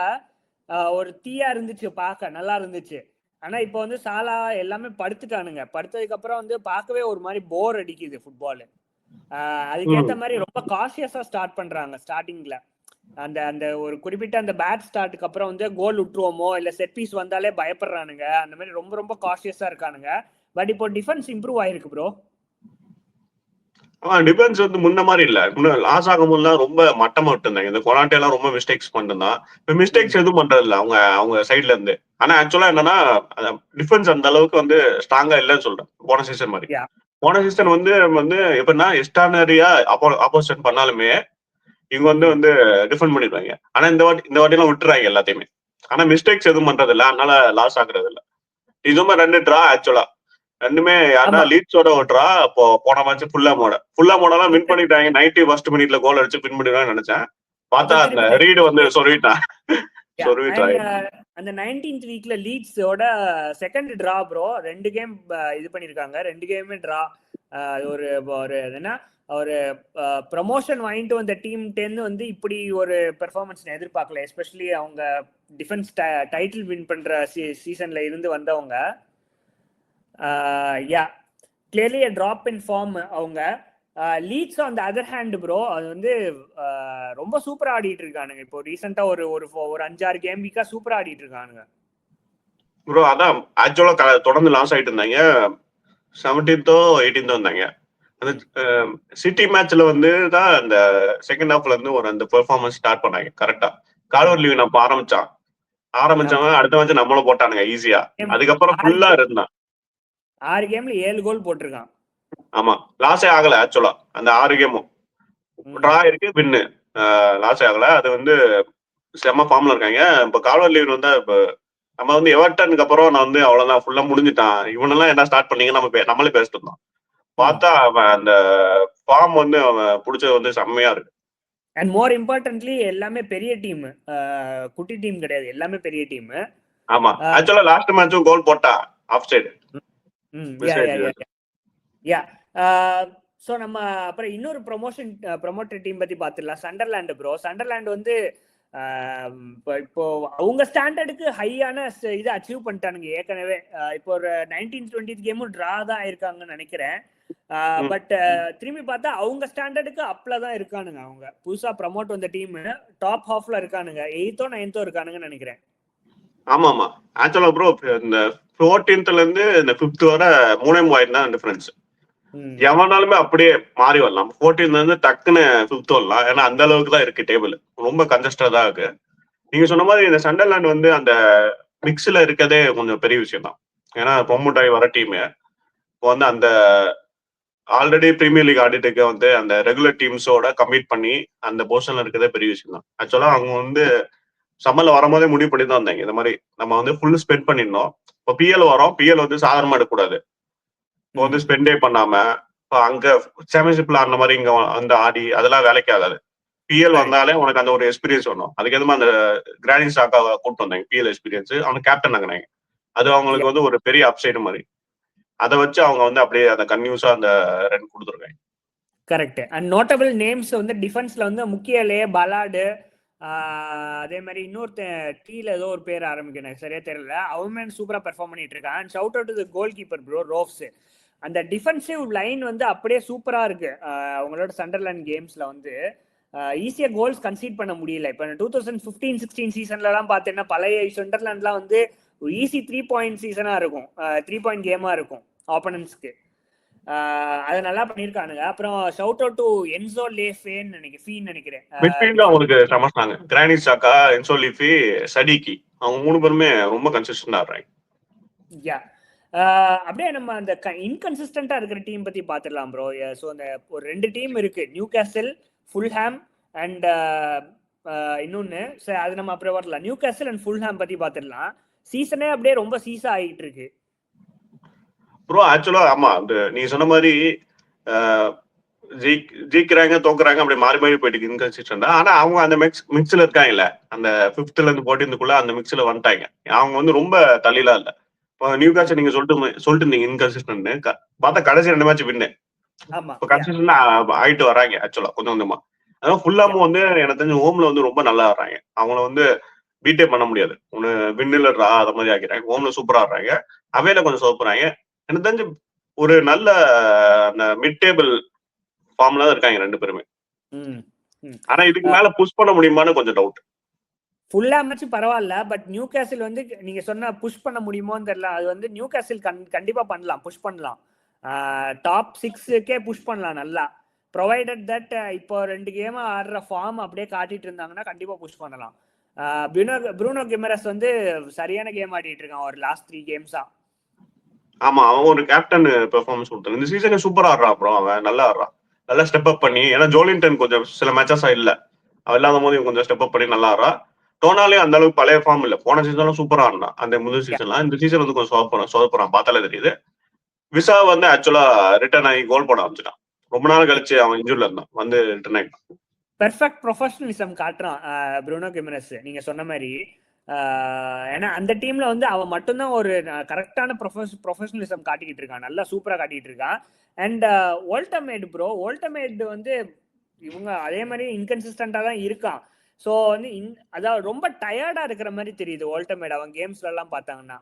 Speaker 1: ஒரு தீயா இருந்துச்சு, பார்க்க நல்லா இருந்துச்சு. ஆனா இப்போ வந்து சாலா எல்லாமே படுத்துட்டானுங்க. படுத்ததுக்கு அப்புறம் வந்து பார்க்கவே ஒரு மாதிரி போர் அடிக்குது ஃபுட்பால். அதுக்கேற்ற மாதிரி ரொம்ப காஷியஸா ஸ்டார்ட் பண்றாங்க ஸ்டார்டிங்ல. அந்த அந்த ஒரு குறிப்பிட்ட அந்த பேட் ஸ்டார்ட்டுக்கு அப்புறம் வந்து கோல் விட்டுருவோமோ இல்ல செட் பீஸ் வந்தாலே பயப்படுறானுங்க. அந்த மாதிரி ரொம்ப ரொம்ப காஷியஸா இருக்கானுங்க. பட் இப்போ டிஃபென்ஸ் இம்ப்ரூவ் ஆயிருக்கு ப்ரோ.
Speaker 2: டிஃபென்ஸ் வந்து முன்ன மாதிரி இல்ல. லாஸ் ஆகும்போதுலாம் ரொம்ப மட்டமா விட்டுருந்தாங்க. இந்த கொனாட்டே எல்லாம் ரொம்ப மிஸ்டேக்ஸ் பண்ணிருந்தான். இப்ப மிஸ்டேக்ஸ் எதுவும் பண்றது இல்ல அவங்க சைட்ல இருந்து. ஆனா ஆக்சுவலா என்னன்னா, டிஃபென்ஸ் அந்த அளவுக்கு வந்து ஸ்ட்ராங்கா இல்லைன்னு சொல்றேன் போன சீசன் மாதிரி. போன சீசன் வந்து எப்படின்னா எஸ்டானரியா ஆப்போசிஷன் பண்ணாலுமே இவங்க வந்து டிஃபெண்ட் பண்ணிடுவாங்க. ஆனா இந்த வாட்டி எல்லாம் விட்டுறாங்க எல்லாத்தையுமே. ஆனா மிஸ்டேக்ஸ் எதுவும் பண்றது இல்ல, அதனால லாஸ் ஆகுறது இல்ல. இதுவுமே 2 டிரா ஆக்சுவலா. ரெண்டுமே யாருன்னா லீட்ஸோட ஓட்டுறா. அப்போ போன மேட்ச் ஃபுல்லா மோடெல்லாம் வின் பண்ணிட்டாங்க. 91st மினிட்ல கோல் அடிச்சு வின் பண்ணிடுவான்னு நினைச்சேன். பார்த்தா அந்த ரீடு வந்து சொருவிட்டான்.
Speaker 1: அந்த 19th வீக்ல லீட்ஸோட செகண்ட் டிரா ப்ரோ. 2 கேம் இது பண்ணிருக்காங்க, 2 கேமே டிரா. ஒரு என்ன ஒரு ப்ரமோஷன் வாங்கிட்டு வந்த டீம் 10 வந்து இப்படி ஒரு பெர்ஃபார்மன்ஸ் எதிர்பார்க்கல. எஸ்பெஷலி அவங்க டிஃபென்ஸ் டைட்டில் வின் பண்ற சீசன்ல இருந்து வந்தவங்க. Clearly a drop in form அவங்க. Leeds on the other hand bro, அது வந்து ரொம்ப சூப்பரா ஆடிட்டு இருக்கானுங்க. இப்போ ரீசெண்டா ஒரு 5-6 கேம் வீக்கா சூப்பரா ஆடிட்டு இருக்கானுங்க
Speaker 2: ப்ரோ. அதான் ஆக்சுவலா தொடர்ந்து லாஸ் ஆயிட்டு இருந்தாங்க. 17th 18th வந்தாங்க. அந்த சிட்டி மேட்ச்ல வந்து தான் அந்த செகண்ட் ஹாஃப்ல இருந்து ஒரு அந்த பெர்ஃபார்மன்ஸ் ஸ்டார்ட் பண்ணாங்க கரெக்டா. கால்வர்ட் லீவ் நம்ம ஆரம்பிச்சவன் அடுத்த மேட்ச் நம்மளும் போட்டானுங்க ஈஸியா. அதுக்கப்புறம் ஃபுல்லா இருந்தான்.
Speaker 1: 6 கேம்ல 7 கோல் போட்டிருக்கான்.
Speaker 2: ஆமா, லாஸே ஆகல ஆக்சுவலா. அந்த 6 கேமும் டிரா இருக்கு, வின்னு, லாஸே ஆகல. அது வந்து செம்ம ஃபார்ம்ல இருக்காங்க. இப்ப கால்வர்ட் லீவ் வந்து இப்ப நம்ம வந்து எவர்டனுக்கு அப்புறம் நான் வந்து அவ்வளவுதான் ஃபுல்லா முடிஞ்சுட்டான், இவனெல்லாம் என்ன ஸ்டார்ட் பண்ணீங்க நம்மளே பேசிட்டு இருந்தோம். பார்த்தா அவன் அந்த ஃபார்ம் வந்து அவன் பிடிச்சது வந்து செம்மையா இருக்கு.
Speaker 1: அண்ட் மோர் இம்பார்ட்டன்ட்லி எல்லாமே பெரிய டீம், குட்டி டீம் கிடையாது, எல்லாமே பெரிய டீம்.
Speaker 2: ஆமா, ஆக்சுவலா லாஸ்ட் மேட்சும் கோல் போட்டா ஆஃப் சைடு.
Speaker 1: யா ஸோ நம்ம அப்புறம் இன்னொரு ப்ரொமோட்டட் டீம் பத்தி பார்த்துடலாம். சண்டர்லாண்ட் ப்ரோ. சண்டர்லாண்ட் வந்து இப்போ அவங்க ஸ்டாண்டர்டுக்கு ஹையான இதை அச்சீவ் பண்ணிட்டானுங்க ஏற்கனவே. இப்போ ஒரு 19-20 கேமும் ட்ரா தான் ஆயிருக்காங்கன்னு நினைக்கிறேன். பட் திரும்பி பார்த்தா அவங்க ஸ்டாண்டர்டுக்கு அப்ல தான் இருக்கானுங்க. அவங்க புதுசா ப்ரமோட் வந்த டீம் டாப் ஹாஃப்ல இருக்கானுங்க, 8th 9th இருக்கானுங்கன்னு நினைக்கிறேன்.
Speaker 2: ஆமா ஆமா, ஆக்சுவலா ப்ரோ இந்த 14th இருந்து இந்த 5th வரை 3 பாயிண்ட் தான் டிஃபரன்ஸ். எவனாலுமே அப்படியே மாறி வரலாம். 14th இருந்து டக்குன்னு 5th வரலாம். ஏன்னா அந்த அளவுக்கு தான் இருக்கு டேபிள், ரொம்ப கன்ஜஸ்டா தான் இருக்கு. நீங்க சொன்ன மாதிரி இந்த சண்டர்லாண்ட் வந்து அந்த மிக்ஸ்ல இருக்கதே கொஞ்சம் பெரிய விஷயம் தான். ஏன்னா ப்ரொமோட் ஆகி வர டீம் இப்போ வந்து அந்த ஆல்ரெடி பிரீமியர் லீக் ஆடிட்டுக்கு வந்து அந்த ரெகுலர் டீம்ஸோட கம்ப்ளீட் பண்ணி அந்த பொசிஷன்ல இருக்கிறதே பெரிய விஷயம் தான். ஆக்சுவலா அவங்க வந்து சம்மர்ல வரும்போதே முடிவு பண்ணி தான் வந்தாங்க, இந்த மாதிரி நம்ம வந்து ஃபுல் ஸ்பெண்ட் பண்ணிருந்தோம். இப்போ பிஎல் வரோம், பிஎல் வந்து சாதாரணமா எடுக்கக்கூடாது. இப்போ வந்து ஸ்பெண்டே பண்ணாம இப்போ அங்க சாம்பியன்ஷிப்ல ஆடின மாதிரி இங்க வந்து ஆடி அதெல்லாம் வேலைக்கு ஆகாது. பிஎல் வந்தாலே உனக்கு அந்த ஒரு எக்ஸ்பீரியன்ஸ் வரணும். அதுக்கு எதுவுமே அந்த கிராண்ட் சாக்காவை கூப்பிட்டு வந்தாங்க, பிஎல் எக்ஸ்பீரியன்ஸ். அவனுக்கு கேப்டன் ஆகினாங்க. அது அவங்களுக்கு வந்து ஒரு பெரிய அப்சைடு மாதிரி. அதை வச்சு அவங்க வந்து அப்படியே அந்த கன்யூஸா அந்த ரன் கொடுத்துருக்காங்க.
Speaker 1: கரெக்ட். அண்ட் நோட்டபிள் நேம்ஸ் வந்து டிஃபென்ஸ்ல வந்து முக்கியலே பலாடு, அதே மாதிரி இன்னொருத்தன் டீல ஏதோ ஒரு பேர் ஆரம்பிக்கணும், எனக்கு சரியா தெரியல. அவன் சூப்பரா பெர்ஃபார்ம் பண்ணிட்டு இருக்கான். And shout out to the goal keeper bro, ரோவ்ஸ். அந்த டிஃபென்சிவ் லைன் வந்து அப்படியே சூப்பரா இருக்கு. அவங்களோட சண்டர்லாண்ட் கேம்ஸ்ல வந்து ஈஸியா கோல்ஸ் கன்சீட் பண்ண முடியல. இப்போ 2015-16 சீசன்ல எல்லாம் பார்த்தீங்கன்னா பழைய சண்டர்லாண்ட்லாம் வந்து ஈஸி 3 பாயிண்ட் சீசனா இருக்கும், 3 பாயிண்ட் கேமா இருக்கும் ஆப்போனன்ட்ஸ்க்கு. அது நல்லா பண்ணிருக்கானுங்க. அப்புறம் ஷவுட் அவுட் டு என்சோ லேஃபேன்னு நினைக்கிறேன்.
Speaker 2: மிட்ஃபீல்ட்ல அவங்களுக்கு சமஸ்தாங்க. கிரானிட் சாக்கா, என்சோ லீஃபி, சடிகி, அவங்க 3 பேருமே ரொம்ப கன்சிஸ்டன்டா ஆடுறாங்க.
Speaker 1: யா அப்படியே நம்ம அந்த இன்கன்சிஸ்டன்டா இருக்கிற டீம் பத்தி பாத்துடலாம் ப்ரோ. ஸோ அந்த ஒரு 2 டீம் இருக்கு, நியூ கேசல், ஃபுல்ஹாம் அண்ட் இன்னொன்னு. அது நம்ம அப்புறம் வரலாம். நியூ கேசல் அண்ட் ஃபுல்ஹாம் பத்தி பாத்துடலாம். சீசனே அப்படியே ரொம்ப சீசா ஆகிட்டு இருக்கு
Speaker 2: ப்ரோ. ஆக்சுவலா ஆமா, அந்த நீங்க சொன்ன மாதிரி ஜெயிக்கிறாங்க தோக்குறாங்க அப்படி மாறி மாறி போயிட்டு இன்கன்சிஸ்டன்டா. ஆனா அவங்க அந்த மிக்ஸ்ல இருக்காங்கல்ல, அந்த 5th இருந்து 14th அந்த மிக்ஸ்ல வந்துட்டாங்க. அவங்க வந்து ரொம்ப தள்ளிலாம் இல்ல. இப்போ நியூ காசல் நீங்க சொல்லிட்டு இருந்தீங்க இன்கன்சிஸ்டன்ட், பார்த்தா கடைசி 2 மேட்ச் வின்னு. இப்போ கன்சிஸ்டன்டா ஆயிட்டு வராங்க ஆக்சுவலா கொஞ்சம் கொஞ்சமா. அதான் ஃபுல்லாமும் வந்து எனக்கு தெரிஞ்ச ஹோம்ல வந்து ரொம்ப நல்லா ஆடுறாங்க. அவங்கள வந்து பீட்டே பண்ண முடியாது. ஒன்னு வின்னில் ட்ரா அத மாதிரி ஆக்கிறாங்க. ஹோம்ல சூப்பரா ஆடுறாங்க, அவையில கொஞ்சம் சோப்புறாங்க. எனக்கு தெரிஞ்சு ஒரு நல்ல அந்த மிட் டேபிள் ஃபார்ம்ல தான் இருக்காங்க 2 பேருமே. ஆனா இதுக்கு மேல புஷ் பண்ண முடியுமான்னு கொஞ்சம் டவுட்.
Speaker 1: ஃபுல்லா மேட்ச் பரவாயில்ல, பட் நியூ கேசல் வந்து நீங்க சொன்ன புஷ் பண்ண முடியுமோன்னு தெரியல. அது வந்து நியூ கேசல் கண்டிப்பா பண்ணலாம், புஷ் பண்ணலாம். டாப் 6க்கே புஷ் பண்ணலாம் நல்லா, ப்ரொவைடட் தட் இப்போ 2 கேம் ஆடுற ஃபார்ம் அப்படியே காட்டிட்டு இருந்தாங்கன்னா கண்டிப்பா புஷ் பண்ணலாம். ப்ரூனோ கிமரஸ் வந்து சரியான கேம் ஆடிட்டு இருக்கான் ஒரு லாஸ்ட் 3 கேம்ஸா.
Speaker 2: ஆமா, அவன் ஒரு கேப்டன் பெர்ஃபார்மன்ஸ் கொடுத்தான். இந்த சீசனே சூப்பரா ஆடுறான். அப்புறம் அவன் நல்லா ஆடுறான், நல்லா ஸ்டெப் அப் பண்ணி. ஏன்னா ஜோலின்டன் கொஞ்சம் சில மேட்சஸா இல்ல, அவன் இல்லாத போது கொஞ்சம் ஸ்டெப் அப் பண்ணி நல்லா ஆடுறான். டோனாலே அந்த அளவுக்கு பழைய ஃபார்ம் இல்ல. போன சீசன்லாம் சூப்பரா ஆடினான் அந்த முதல் சீசன்லாம். இந்த சீசன் வந்து கொஞ்சம் சொதப்புறான் பார்த்தாலே தெரியுது. விசா வந்து ஆக்சுவலா ரிட்டர்ன் ஆகி கோல் போட ஆரம்பிச்சிட்டான். ரொம்ப நாள் கழிச்சு அவன் இன்ஜூர்ல இருந்தான், வந்து ரிட்டர்ன் ஆகிட்டான்.
Speaker 1: பெர்ஃபெக்ட் ப்ரொஃபஷனலிசம் காட்டுறான் ப்ரூனோ கிமெரஸ், நீங்க சொன்ன மாதிரி. ஏன்னா அந்த டீம்ல வந்து அவன் மட்டும்தான் ஒரு கரெக்டான ப்ரொஃபஷனலிசம் காட்டிக்கிட்டு இருக்கான், நல்லா சூப்பரா காட்டிட்டு இருக்கான். அண்ட் ஓல்டமேட் ப்ரோ, ஓல்டமேட் வந்து இவங்க அதே மாதிரி இன்கன்சிஸ்டண்டா தான் இருக்கான். ஸோ வந்து அதாவது ரொம்ப டயர்டா இருக்கிற மாதிரி தெரியுது ஓல்டமேட் அவன் கேம்ஸ்ல எல்லாம் பார்த்தாங்கன்னா.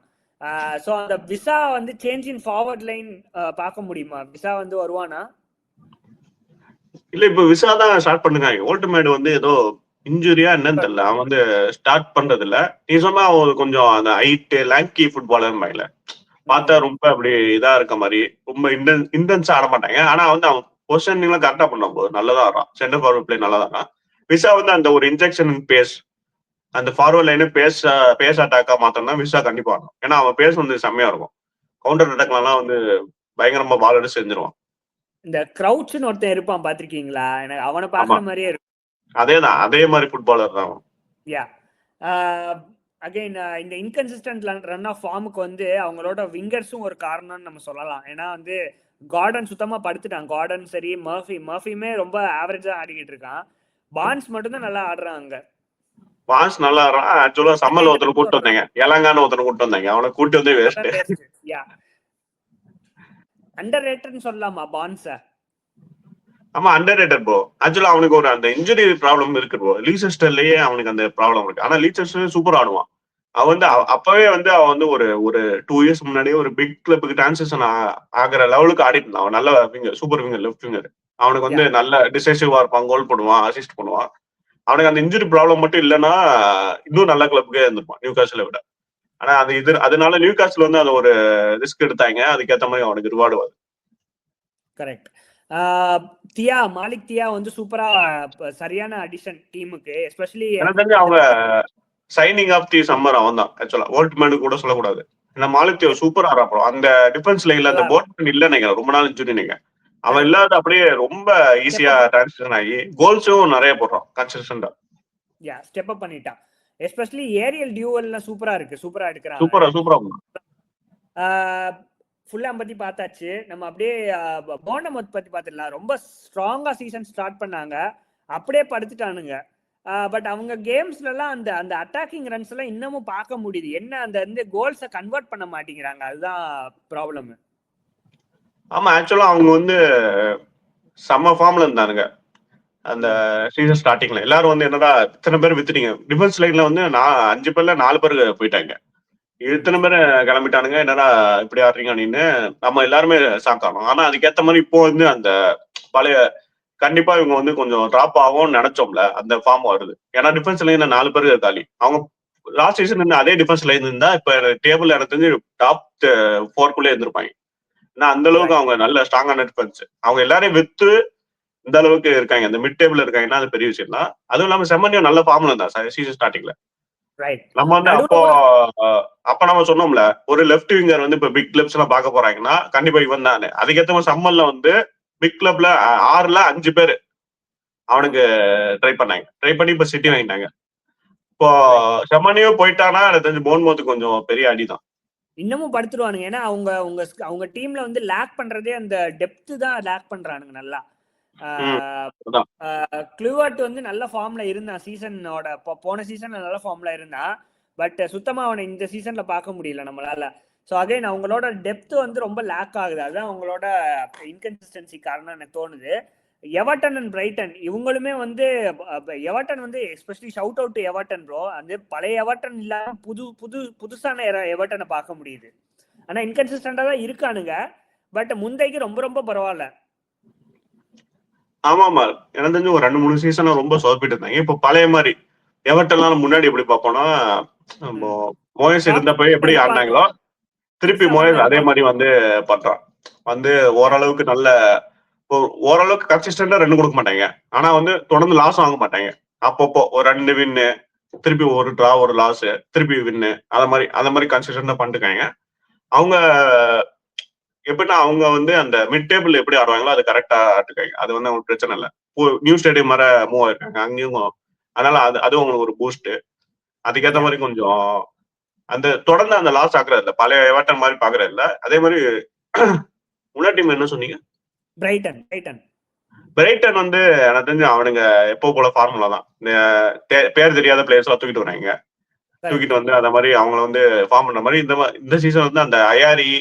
Speaker 1: ஸோ அந்த விசா வந்து சேஞ்ச் இன் ஃபார்வர்ட் லைன் பார்க்க முடியுமா? விசா வந்து வருவானா?
Speaker 2: இல்ல, இப்ப விசா தான் ஸ்டார்ட் பண்ணுங்க. ஓல்டமேட் வந்து ஏதோ இன்ஜுரியா என்னன்னு தெரியல, அவன் வந்து ஸ்டார்ட் பண்றது இல்ல. நீ சொன்னா அவன் கொஞ்சம் அந்த ஹைட் லாங்கி ஃபுட்பாலர் மாதிரில பார்த்தா ரொம்ப அப்படி இதா இருக்க மாதிரி, ரொம்ப இன்டென்ஸா ஆட மாட்டாங்க. ஆனா வந்து அவன் பொசிஷனிங்லாம் கரெக்டா பண்ணும் போது நல்லதா ஆடுறான். சென்டர் ஃபார்வர்ட் பிளே நல்லா தான். விசா வந்து அந்த ஒரு இன்ஜெக்ஷன் பேஸ், அந்த ஃபார்வர்ட் லைனு பேஸ் அட்டாக்கா மாத்தோம்னா விசா கண்டிப்பா ஆடும். ஏன்னா அவன் பேஸ் வந்து செம்மையா இருக்கும். கவுண்டர் அட்டாக்லாம் வந்து பயங்கரமா பால் எடுத்து செஞ்சிருவான்.
Speaker 1: இந்த கிரவுச்னு ஒருத்தன் இருப்பான், பாத்திருக்கீங்களா? எனக்கு அவனை பாக்குற மாதிரியே இருக்கும்.
Speaker 2: அதேதான், அதே மாதிரி ஃபுட்பாலர் தான்.
Speaker 1: யா அகைன் இந்த இன்கன்சிஸ்டன்ட் ரன் ஆஃப் ஃபார்முக்கு வந்து அவங்களோட விங்கர்ஸும் ஒரு காரணம்னு நம்ம சொல்லலாம். ஏன்னா வந்து கார்டன் சுத்தமா படுத்துட்டான். கார்டன் சரி, மர்ஃபியுமே ரொம்ப ஆவரேஜா ஆடிக்கிட்டு இருக்கான். பான்ஸ் மட்டும் தான் நல்லா ஆடுறாங்க.
Speaker 2: பான்ஸ் நல்லா ஆடுறான். ஆக்சுவலா சம்மர்ல ஒருத்தர் கூட்டு வந்தாங்க, எலங்கான்னு ஒருத்தர் கூட்டு வந்தாங்க, அவனை கூட்டி வந்து வேஸ்ட்.
Speaker 1: அண்டர் ரேட்டட்னு சொல்லலாமா பான்ஸ?
Speaker 2: ஆமா, அண்டர் ரேட்டட் ப்ரோ. ஆக்சுவலா அவனுக்கு ஒரு அந்த இன்ஜுரி ப்ராப்ளம் இருக்கு ப்ரோ. லீசெஸ்டர்லயே அவனுக்கு அந்த ப்ராப்ளம் இருக்கு. ஆனா லீசெஸ்டர் சூப்பர் ஆடுவான். அவன் வந்து அப்பவே வந்து அவன் வந்து ஒரு ஒரு 2 இயர்ஸ் முன்னாடியே ஒரு பிக் கிளப்புக்கு டிரான்சிஷன் ஆகிற லெவலுக்கு ஆடிட்டு இருந்தான். அவன் நல்ல winger, super winger, left winger. அவனுக்கு வந்து நல்ல டிசைசிவா இருப்பான், கோல் போடுவான், அசிஸ்ட் பண்ணுவான். அவனுக்கு அந்த இன்ஜுரி ப்ராப்ளம் மட்டும் இல்லைன்னா இன்னும் நல்ல கிளப்புக்கே இருந்திருப்பான் நியூ காஸ்ல விட. ஆனா அது இது அதனால நியூ காஸ்ல வந்து அதை ஒரு ரிஸ்க் எடுத்தாங்க. அதுக்கேற்ற மாதிரி அவனுக்கு ரிவார்டு வருது.
Speaker 1: கரெக்ட். மாலிக் தியா வந்து சூப்பரா சரியான அடிஷன் டீமுக்கு. எஸ்பெஷலி
Speaker 2: எனக்கு தெரிஞ்சு அவங்க சைனிங் ஆஃப் தி சம்மர் அவன் தான் ஆக்சுவலா. போல்ட்மேன் கூட சொல்லக்கூடாது. ஏன்னா மாலிக் தியா சூப்பரா ஆடுறான். அந்த டிஃபென்ஸ்ல இல்ல, அந்த போல்ட்மேன் இல்ல நினைக்கிறேன், ரொம்ப நாள் இன்ஜுரி நீங்க. அவன் இல்லாத அப்படியே ரொம்ப ஈஸியா டிரான்சிஷன் ஆகி கோல்ஸும் நிறைய போடுறான் கன்சிஸ்டன்டா.
Speaker 1: ஸ்டெப் அப் பண்ணிட்டான். எஸ்பெஷலி ஏரியல் டியூவல்லாம் சூப்பரா இருக்கு, சூப்பரா எடுக்கிறான்.
Speaker 2: சூப்பரா.
Speaker 1: ஃபுல்லாம் பத்தி பார்த்தாச்சு. நம்ம அப்படியே போர்னமவுத் பத்தி பார்த்துடலாம். ரொம்ப ஸ்ட்ராங்கா சீசன் ஸ்டார்ட் பண்ணாங்க, அப்படியே படுத்துட்டானுங்க. பட் அவங்க கேம்ஸ்ல எல்லாம் அந்த அந்த அட்டாக்கிங் ரன்ஸ் எல்லாம் இன்னமும் பார்க்க முடியுது. என்ன அந்த வந்து கோல்ஸை கன்வெர்ட் பண்ண மாட்டேங்கிறாங்க, அதுதான் ப்ராப்ளம்.
Speaker 2: ஆமா, ஆக்சுவலா அவங்க வந்து செம்ம ஃபார்ம்ல இருந்தானுங்க அந்த சீசன் ஸ்டார்டிங்ல. எல்லாரும் வந்து என்னடா இத்தனை பேர் வித்துட்டீங்க, டிஃபென்ஸ் லைன்ல வந்து 5 பேர்ல 4 பேர் போயிட்டாங்க, இத்தனை பேர் கிளம்பிட்டானுங்க, என்னடா இப்படி ஆடுறீங்க அப்படின்னு நம்ம எல்லாருமே சாக்கானோம். ஆனா அதுக்கேற்ற மாதிரி இப்போ வந்து அந்த பழைய கண்டிப்பா இவங்க வந்து கொஞ்சம் டிராப் ஆகும்னு நினைச்சோம்ல, அந்த ஃபார்ம் வருது. ஏன்னா டிஃபென்ஸ் லைன்ல 4 பேர் காலி. அவங்க லாஸ்ட் சீசன் அதே டிஃபென்ஸ் லைன் இருந்தா இப்ப டேபிள் எனக்கு தெரிஞ்சு டாப் 4 இருந்திருப்பாங்க. ஏன்னா அந்த அளவுக்கு அவங்க நல்ல ஸ்ட்ராங்கான டிஃபென்ஸ். அவங்க எல்லாரையும் வித்து இந்த அளவுக்கு இருக்காங்க, இந்த மிட் டேபிள் இருக்காங்கன்னா அது பெரிய விஷயம் தான். அதுவும் இல்லாம செம்மனியும் நல்ல ஃபார்ம்ல இருந்தா சீசன் ஸ்டார்டிங்ல. நம்ம வந்து அப்ப நம்ம சொன்னோம்ல, ஒரு லெஃப்ட் விங்கர் வந்து இப்ப பிக் கிளப்ஸ் எல்லாம் பார்க்க போறாங்கன்னா கண்டிப்பா இவன் தானே. அதுக்கேற்ற மாதிரி சம்மர்ல வந்து பிக் கிளப்ல 6ல 5 பேர் அவனுக்கு ட்ரை பண்ணி இப்ப சிட்டி வாங்கிட்டாங்க. இப்போ செம்மனியோ போயிட்டானா எனக்கு தெரிஞ்சு போன்மவுத் கொஞ்சம் பெரிய அடிதான்.
Speaker 1: இன்னமும் படுத்துருவானுங்க. ஏன்னா அவங்க டீம்ல வந்து லேக் பண்றதே அந்த டெப்த் தான் லேக் பண்றானுங்க நல்லா. க்ளூவர்ட் வந்து நல்ல ஃபார்ம்ல இருந்தான் சீசனோட, போன சீசன்ல நல்ல ஃபார்ம்ல இருந்தான். பட் சுத்தமா அவனை இந்த சீசன்ல பார்க்க முடியல நம்மளால. ஸோ அகைன் அவங்களோட டெப்த் வந்து ரொம்ப லேக் ஆகுது. அதுதான் அவங்களோட இன்கன்சிஸ்டன்சி காரணம் எனக்கு தோணுது. எவர்டன் அண்ட் பிரைட்டன் இவங்களுமே வந்து எவர்டன் வந்து especially shout out to Everton bro. அந்த பழைய எவர்டன் இல்லாம புதுசான எவர்டனை பார்க்க முடியுது. ஆனா இன்கன்சிஸ்டண்டா தான் இருக்கானுங்க. பட் முந்தைக்கு ரொம்ப ரொம்ப பரவாயில்ல.
Speaker 2: ஆமாமா, எனக்கு தெரிஞ்சு ஒரு 2-3 சீசனா ரொம்ப சொதப்பிட்டு இருந்தாங்க. இப்ப பழைய மாதிரி எவர்டன்லாம் முன்னாடி எப்படி பார்ப்போம்னா, மோயஸ் இருந்தப்ப எப்படி ஆடினாங்களோ திருப்பி மோயஸ் அதே மாதிரி வந்து பண்றான். வந்து ஓரளவுக்கு நல்ல ஓரளவுக்கு கன்சிஸ்டன்டா ரன் கொடுக்க மாட்டாங்க. ஆனா வந்து தொடர்ந்து லாஸ் வாங்க மாட்டாங்க. அப்பப்போ ஒரு 2 வின்னு, திருப்பி ஒரு டிரா, ஒரு லாஸ், திருப்பி வின்னு, அந்த மாதிரி கன்சிஸ்டன்டா பண்ணிருக்காங்க. அவங்க எப்படின்னா அவங்க வந்து அந்த மிட் டேபிள் எப்படி ஆடுவாங்களோ அது கரெக்டா ஆட்டுக்காங்க. அது வந்து அவங்களுக்கு பிரச்சனை இல்லை. நியூ ஸ்டேடியம் வர மூவ் ஆயிருக்காங்க அங்கேயும். அதனால அது அவங்களுக்கு ஒரு பூஸ்ட். அதுக்கேற்ற மாதிரி கொஞ்சம் அந்த தொடர்ந்து அந்த லாஸ் ஆக்குறது இல்லை, பழைய எவர்டன் மாதிரி பாக்குறது இல்லை. அதே மாதிரி முன்னாடி டீம் என்ன சொன்னீங்க? பிரைட்டன் வந்து எனக்கு தெரிஞ்சு அவனுங்க எப்போ போல ஃபார்முலா தான். பேர் தெரியாத பிளேயர்ஸ் எல்லாம் தூக்கிட்டு வராங்க. தூக்கிட்டு வந்து அந்த மாதிரி அவங்கள வந்து ஃபார்ம் பண்ண மாதிரி இந்த சீசன் வந்து அந்த அயாரி,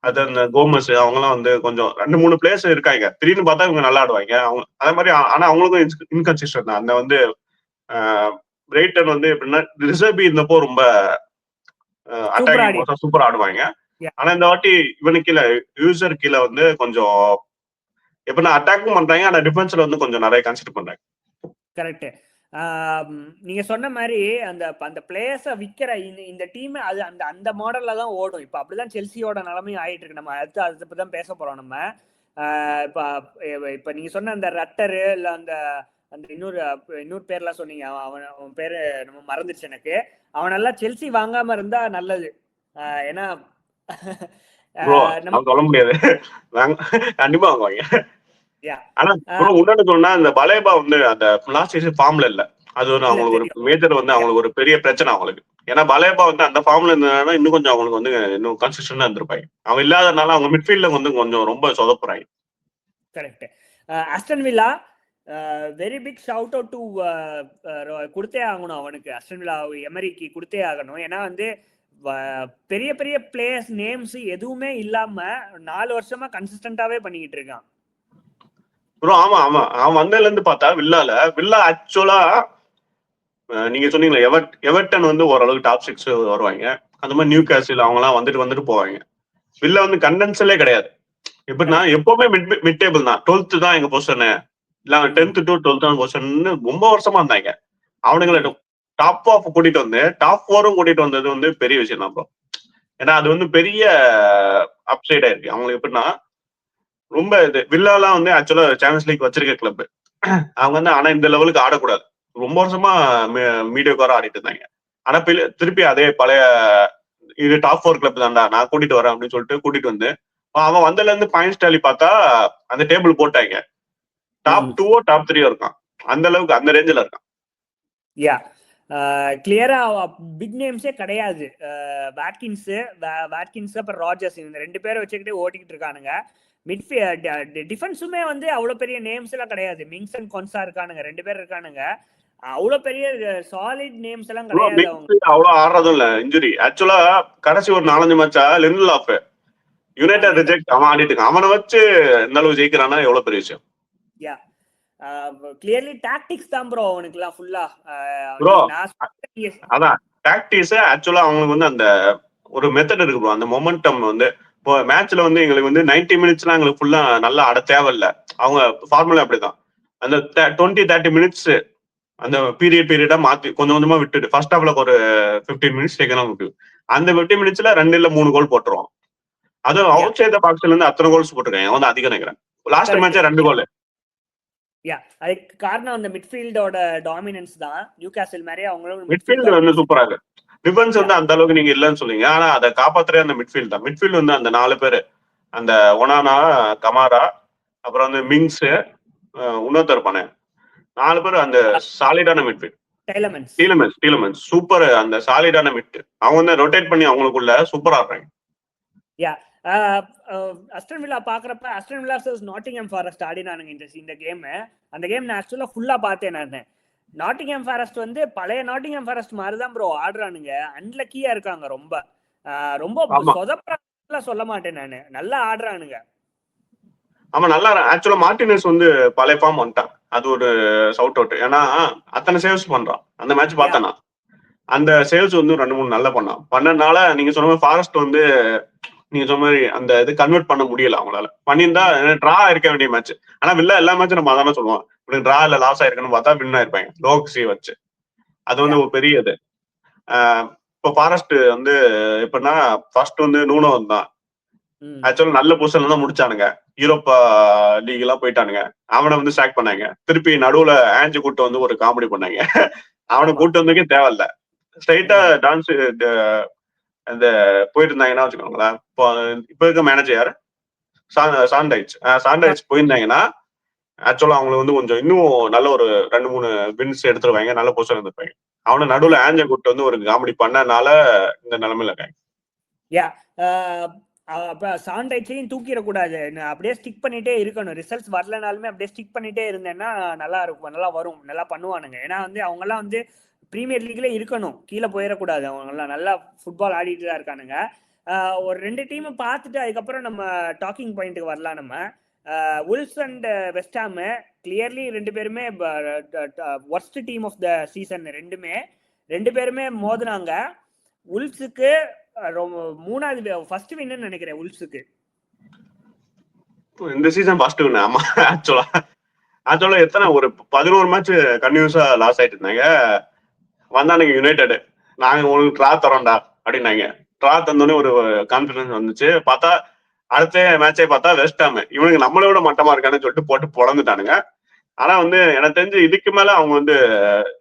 Speaker 2: அது அந்த கோமஸ் அவங்க எல்லாம் வந்து கொஞ்சம் 2-3 பிளேயர்ஸ் இருக்காங்க. திடீர்னு பார்த்தா இவங்க நல்லா ஆடுவாங்க. அவங்க அதே மாதிரி ஆனா அவங்களுக்கும் இன்கன்சிஸ்டன்ட் தான். அந்த வந்து பிரைட்டன் வந்து எப்படின்னா ரிசர்பி இருந்தப்போ ரொம்ப அட்டாக்கிங் சூப்பரா ஆடுவாங்க. ஆனா இந்த வாட்டி இவனுக்கு கீழே யூசர் கீழே வந்து கொஞ்சம் எப்படின்னா அட்டாக்கும் பண்றாங்க, ஆனா டிஃபென்ஸ்ல வந்து கொஞ்சம் நிறைய கன்சிடர் பண்றாங்க.
Speaker 1: கரெக்ட். நீங்க சொன்ன மாதிரி அந்த பிளேயர்ஸை விற்கிற இந்த டீம் அது அந்த மாடல்ல தான் ஓடும். இப்போ அப்படிதான் செல்சியோட நிலைமையும் ஆயிட்டு இருக்கு. நம்ம அதை பத்தி தான் பேச போறோம். நம்ம இப்ப நீங்க சொன்ன அந்த ரட்டரு இல்ல அந்த அந்த இன்னொரு பேர்லாம் சொன்னீங்க, அவன் பேரு நம்ம மறந்துச்சு எனக்கு. அவனெல்லாம் செல்சி வாங்காம இருந்தா நல்லது. ஏன்னா
Speaker 2: சொல்ல முடியாது, கண்டிப்பா வாங்குவாங்க. ஆனா உடனே சொன்னா அந்த பலேபா வந்து அந்த லாஸ்ட் சீசன் ஃபார்ம்ல இல்ல. அது ஒரு அவங்களுக்கு ஒரு மேஜர் வந்து அவங்களுக்கு ஒரு பெரிய பிரச்சனை அவங்களுக்கு. ஏன்னா பலேபா வந்து அந்த ஃபார்ம்ல இருந்தாங்கன்னா இன்னும் கொஞ்சம் அவங்களுக்கு வந்து இன்னும் கன்சிஸ்டன்டா இருந்திருப்பாங்க. அவன் இல்லாதனால அவங்க மிட்ஃபீல்ட்ல வந்து கொஞ்சம் ரொம்ப சொதப்புறாங்க.
Speaker 1: Correct. Aston Villa very big shout out to கொடுத்தே ஆகணும் அவனுக்கு, அஸ்டன் வில்லா எமரிக்கு கொடுத்தே ஆகணும். ஏன்னா வந்து பெரிய பெரிய பிளேயர்ஸ் நேம்ஸ் எதுவுமே இல்லாம 4 வருஷமா கன்சிஸ்டன்டாவே பண்ணிக்கிட்டு இருக்கான்
Speaker 2: ப்ரோ. ஆமா ஆமா, அவன் வந்ததுல இருந்து பார்த்தா வில்லா ஆக்சுவலா நீங்க சொன்னீங்களா எவர்டன் வந்து ஓரளவுக்கு டாப் 6 வருவாங்க. அந்த மாதிரி நியூ காசில் அவங்க எல்லாம் வந்துட்டு போவாங்க. வில்லா வந்து கண்டென்ஸ்லே கிடையாது. எப்படின்னா எப்பவுமே மிட் டேபிள் தான், 12th தான் எங்க பொசிஷனு, இல்ல 10th to 12th பொசிஷன் ரொம்ப வருஷமா இருந்தாங்க. அவனுங்களை டாப் ஆஃப் கூட்டிட்டு வந்து டாப் 4 கூட்டிட்டு வந்தது வந்து பெரிய விஷயம் தான் ப்ரோ. ஏன்னா அது வந்து பெரிய அப்சைடா இருக்கு அவங்களுக்கு. எப்படின்னா ரொம்ப இது வில்லாலாம் வந்து ஆக்சுவலா சாம்பியன்ஸ் லீக் வச்சிருக்க கிளப் அவங்க வந்து, ஆனா இந்த லெவலுக்கு ஆடக்கூடாது, ரொம்ப வருஷமா மீடியோக்காரா ஆடிட்டு இருந்தாங்க. ஆனா திருப்பி அதே பழைய இது டாப் 4 கிளப் தான்டா நான் கூட்டிட்டு வரேன் அப்படின்னு சொல்லிட்டு கூட்டிட்டு வந்து அவன் வந்ததுல இருந்து பாயிண்ட்ஸ் டாலி பார்த்தா அந்த டேபிள் போட்டாங்க. டாப் 2 டாப் 3 இருக்கான், அந்த அளவுக்கு அந்த ரேஞ்சில இருக்கான்.
Speaker 1: யா கிளியரா பிக் நேம்ஸே கிடையாது. வாட்கின்ஸ் அப்புறம் ராஜர்ஸ், இந்த 2 பேரை வச்சுக்கிட்டே ஓட்டிக்கிட்டு இருக்கானுங்க. டிஃபென்ஸுமே வந்து அவ்வளவு பெரிய நேம்ஸ் எல்லாம் கிடையாது. மிங்ஸ் அண்ட் கொன்சா இருக்கானுங்க, 2 பேர் இருக்கானுங்க. அவ்வளவு பெரிய சாலிட் நேம்ஸ் எல்லாம் கிடையாது. அவங்க
Speaker 2: அவ்வளவு ஆடுறதும் இல்ல, இன்ஜுரி. ஆக்சுவலா கடைசி ஒரு 4-5 மேட்சா லின்டலாஃப் யுனைடெட் ரிஜெக்ட் அவன் ஆடிட்டு இருக்கான். அவனை வச்சு இந்த அளவு ஜெயிக்கிறான்னா எவ்வளவு பெரிய விஷயம்.
Speaker 1: யா கிளியர்லி டாக்டிக்ஸ் தான் ப்ரோ அவனுக்கு எல்லாம் ஃபுல்லா.
Speaker 2: ப்ரோ அதான் டாக்டிக்ஸ். ஆக்சுவலா அவங்களுக்கு வந்து அந்த ஒரு மெத்தட் இருக்கு ப்ரோ. அந்த மொமெண்டம் வந்து இப்போ மேட்ச்ல வந்து எங்களுக்கு வந்து 90 மினிட்ஸ்லாம் எங்களுக்கு ஃபுல்லா நல்லா ஆட தேவையில்ல. அவங்க ஃபார்முலா அப்படிதான். அந்த 20-30 மினிட்ஸ் அந்த பீரியடா மாத்தி கொஞ்சம் கொஞ்சமா விட்டுட்டு ஃபர்ஸ்ட் ஹாஃப்ல ஒரு 15 மினிட்ஸ் டேக்கெல்லாம் விட்டு அந்த 50 மினிட்ஸ்ல 2 இல்ல 3 கோல் போட்டுருவோம். அதுவும் அவுட் சைட் பாக்ஸ்ல இருந்து அத்தனை கோல்ஸ் போட்டிருக்காங்க. அவன் வந்து அதிகம் நினைக்கிறேன். லாஸ்ட் மேட்சே 2 கோல்.
Speaker 1: யா அதுக்கு காரணம் அந்த மிட்ஃபீல்டோட டாமினன்ஸ் தான். நியூகாசில் மாதிரி அவங்களும்
Speaker 2: மிட்ஃபீல்ட் வந்து சூப்பரா இருக்கு. டிஃபென்ஸ் வந்து அந்த அளவுக்கு நீங்க இல்லன்னு சொல்லுங்க, ஆனா அதை காப்பாத்துறே அந்த மிட்ஃபீல்ட் தான். மிட்ஃபீல்ட் வந்து அந்த 4 பேரு, அந்த ஒனானா, கமாரா, அப்புறம் வந்து மிங்ஸ், இன்னொருத்தர் இருப்பானே, 4 பேர் அந்த சாலிடான மிட்ஃபீல்ட். டீலமென்ஸ் சூப்பர், அந்த சாலிடான மிட். அவங்க வந்து ரொட்டேட் பண்ணி அவங்களுக்குள்ள சூப்பரா ஆடுறாங்க.
Speaker 1: யா அஸ்டன் வில்லா பாக்குறப்ப Aston Villa vs Nottingham Forest ஆடினானுங்க இந்த கேம். அந்த கேம் நான் ஆக்சுவலா ஃபுல்லா பார்த்தேன் நான். நாட்டிங்ஹாம் ஃபாரஸ்ட் வந்து பழைய நாட்டிங்ஹாம் ஃபாரஸ்ட் மாதிரி தான் ப்ரோ ஆடுறானுங்க. அன்லக்கியா இருக்காங்க ரொம்ப. ரொம்ப சொதப்பா சொல்ல மாட்டேன் நானு, நல்லா ஆடுறானுங்க.
Speaker 2: ஆமா நல்லா. ஆக்சுவலா மார்டினஸ் வந்து பழைய ஃபார்ம் வந்துட்டான், அது ஒரு சவுட் அவுட். ஏன்னா அத்தனை சேவ்ஸ் பண்றான். அந்த மேட்ச் பார்த்தேன்னா அந்த சேவ்ஸ் வந்து 2-3 நல்லா பண்ணனால நீங்க சொன்ன மாதிரி ஃபாரஸ்ட் வந்து நீங்க சொன்ன மாதிரி அந்த இது கன்வெர்ட் பண்ண முடியல அவங்களால. பண்ணியிருந்தா டிரா இருக்க வேண்டிய மேட்ச். ஆனா வில்ல எல்லா மேட்சும் நம்ம அதானே சொல்லுவோம், இப்படி டிரா இல்ல லாஸ் ஆயிருக்குன்னு பார்த்தா வின் ஆயிருப்பாங்க லோக்ஸி வச்சு. அது வந்து ஒரு பெரிய இது. இப்போ ஃபாரஸ்ட் வந்து எப்படின்னா ஃபர்ஸ்ட் வந்து நூனோ தான் ஆக்சுவலா நல்ல பொசிஷன்ல தான் முடிச்சானுங்க. யூரோப்பா லீக் எல்லாம் போயிட்டானுங்க. அவனை வந்து ஸ்டாக் பண்ணாங்க. திருப்பி நடுவுல ஆஞ்சு கூட்டு வந்து ஒரு காமெடி பண்ணாங்க. அவனை கூட்டு வந்ததுக்கே தேவையில்ல, ஸ்ட்ரைட்டா டான்ஸ் அந்த போயிட்டு இருந்தாங்கன்னா வச்சுக்கோங்களேன். இப்ப இருக்க மேனேஜர் யாரு, சாண்டைச் போயிருந்தாங்கன்னா ஆக்சுவலா அவங்களுக்கு வந்து கொஞ்சம் இன்னும் நல்ல ஒரு 2-3 வின்ஸ் எடுத்துருவாங்க, நல்ல பொசிஷன் இருந்திருப்பாங்க. அவனை நடுவுல ஆஞ்ச கூட்டு வந்து ஒரு காமெடி பண்ணனால இந்த நிலைமையில இருக்காங்க.
Speaker 1: சாண்டைச்சையும் தூக்கிடக்கூடாது, அப்படியே ஸ்டிக் பண்ணிட்டே இருக்கணும். ரிசல்ட்ஸ் வரலனாலுமே அப்படியே ஸ்டிக் பண்ணிட்டே இருந்தேன்னா நல்லா இருக்கும், நல்லா வரும், நல்லா பண்ணுவானுங்க. ஏன்னா வந்து அவங்க எல்லாம் வந்து பிரீமியர் லீக்ல இருக்கணும், கீழே போயிடக்கூடாது. அவங்க எல்லாம் நல்லா ஃபுட்பால் ஆடிட்டு தான் இருக்கானுங்க. ஒரு 2 டீம் பார்த்துட்டு அதுக்கப்புறம் நம்ம டாக்கிங் பாயிண்ட்டுக்கு வரலாம். நம்ம Wolves and West Ham clearly 2 பேருமே worst team of the season. 2 பேருமே மோதினாங்க. உல்ஸுக்கு மூணாவது ஃபர்ஸ்ட் வின்னு நினைக்கிறேன் உல்ஸுக்கு
Speaker 2: இந்த சீசன் ஃபர்ஸ்ட் வின். ஆமா ஆக்சுவலா எத்தனை ஒரு 11 மேட்ச் கண்டினியூஸா லாஸ் ஆயிட்டு இருந்தாங்க. வந்தானுங்க யுனைடெட், நாங்க உங்களுக்கு ட்ரா தரோம்டா அப்படின்னாங்க. ட்ரா தந்தோடனே ஒரு கான்பிடன்ஸ் வந்துச்சு. பார்த்தா அடுத்த மேட்சே பார்த்தா வெஸ்ட் ஹாம் இவனுக்கு நம்மளை விட மட்டமா இருக்கான்னு சொல்லிட்டு போட்டு பொழந்துட்டானுங்க. ஆனா வந்து எனக்கு தெரிஞ்சு இதுக்கு மேல அவங்க வந்து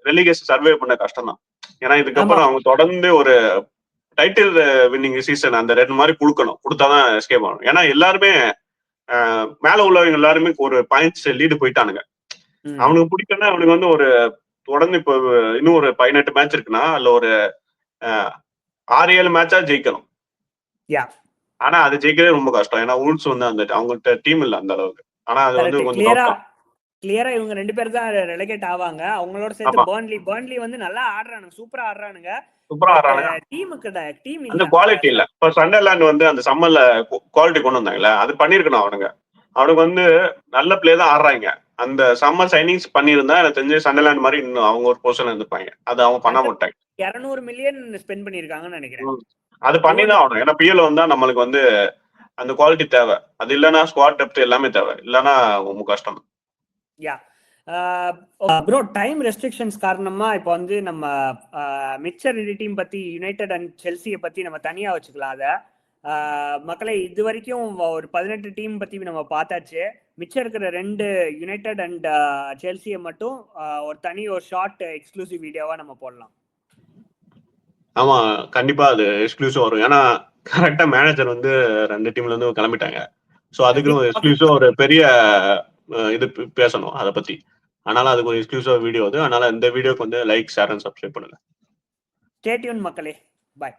Speaker 2: ரெலிகேஷன் சர்வே பண்ண கஷ்டம் தான். ஏன்னா இதுக்கப்புறம் அவங்க தொடர்ந்து ஒரு டைட்டில் வின்னிங் சீசன் அந்த 2 மாதிரி கொடுத்தாதான் எஸ்கேப் ஆகணும். ஏன்னா எல்லாருமே மேல உள்ளவங்க எல்லாருமே ஒரு பாயிண்ட்ஸ் லீடு போயிட்டானுங்க. அவனுக்கு பிடிக்கணும்னா அவனுக்கு வந்து ஒரு தொடர்ந்து இப்போ இன்னும் ஒரு 18 மேட்ச் இருக்குன்னா அதுல ஒரு 6-7 மேட்சா ஜெயிக்கணும். ஆனா அது ஜெயிக்கவே ரொம்ப கஷ்டம். ஏன்னா ஊல்ஸ் வந்து அந்த அவங்கள்ட்ட டீம் இல்ல அந்த அளவுக்கு. ஆனா அது வந்து கொஞ்சம்
Speaker 1: கிளியரா இவங்க 2 பேர் தான் ரெலகேட் ஆவாங்க. அவங்களோட சேர்த்து பர்ன்லி வந்து நல்லா ஆடுறானுங்க, சூப்பரா ஆடுறானுங்க.
Speaker 2: சூப்பரா ஆடுறானுங்க.
Speaker 1: டீம்
Speaker 2: அந்த
Speaker 1: இல்ல,
Speaker 2: குவாலிட்டி இல்ல. இப்ப சண்டர்லாண்ட் வந்து அந்த சம்மர்ல குவாலிட்டி கொண்டு வந்தாங்கல்ல, அது பண்ணிருக்கணும் அவனுங்க. அவனுக்கு வந்து நல்ல பிளே தான் ஆடுறாங்க. அந்த சம்மர் சைனிங்ஸ் பண்ணியிருந்தா எனக்கு தெரிஞ்சு சண்டர்லாண்ட் மாதிரி இன்னும் அவங்க ஒரு பொசிஷன்ல இருந்திருப்பாங்க. அது அவங்க பண்ண மாட்டாங்க.
Speaker 1: 200 மில்லியன் ஸ்பெண்ட் பண்ணிருக்காங்கன்னு நினைக்கிறேன்.
Speaker 2: அது பண்ணிதான் ஆகணும். ஏன்னா பிஎல் வந்தா நம்மளுக்கு வந்து அந்த குவாலிட்டி தேவை. அது இல்லைன்னா ஸ்குவாட் டெப்த் எல்லாமே தேவை. இல்லைன்னா ரொம்ப கஷ்டம்.
Speaker 1: யா ப்ரோ, டைம் ரெஸ்ட்ரிக்ஷன்ஸ் காரணமா இப்போ வந்து நம்ம மிச்சர் 2 டீம் பத்தி, யுனைடெட் அண்ட் செல்சியை பத்தி நம்ம தனியா வச்சுக்கலாம். அதை மக்களை இது வரைக்கும் ஒரு 18 டீம் பத்தி நம்ம பார்த்தாச்சு. மிச்சம் இருக்கிற 2 யுனைடெட் அண்ட் செல்சியை மட்டும் ஒரு ஷார்ட் எக்ஸ்க்ளூசிவ் வீடியோவா நம்ம போடலாம்.
Speaker 2: ஆமா, கண்டிப்பா அது எக்ஸ்க்ளூசிவ் வரும். ஏன்னா கரெக்டா மேனேஜர் வந்து 2 டீம்ல இருந்து கிளம்பிட்டாங்க. ஸோ அதுக்கு எக்ஸ்க்ளூசிவ் ஒரு பெரிய இது பேசணும் அதை பத்தி. அதனால அதுக்கு ஒரு எக்ஸ்க்ளூசிவ் வீடியோ அது. அதனால இந்த வீடியோக்கு வந்து லைக், ஷேர் அண்ட் சப்ஸ்கிரைப் பண்ணுங்க.
Speaker 1: ஸ்டே டியூன் மக்களே. பை.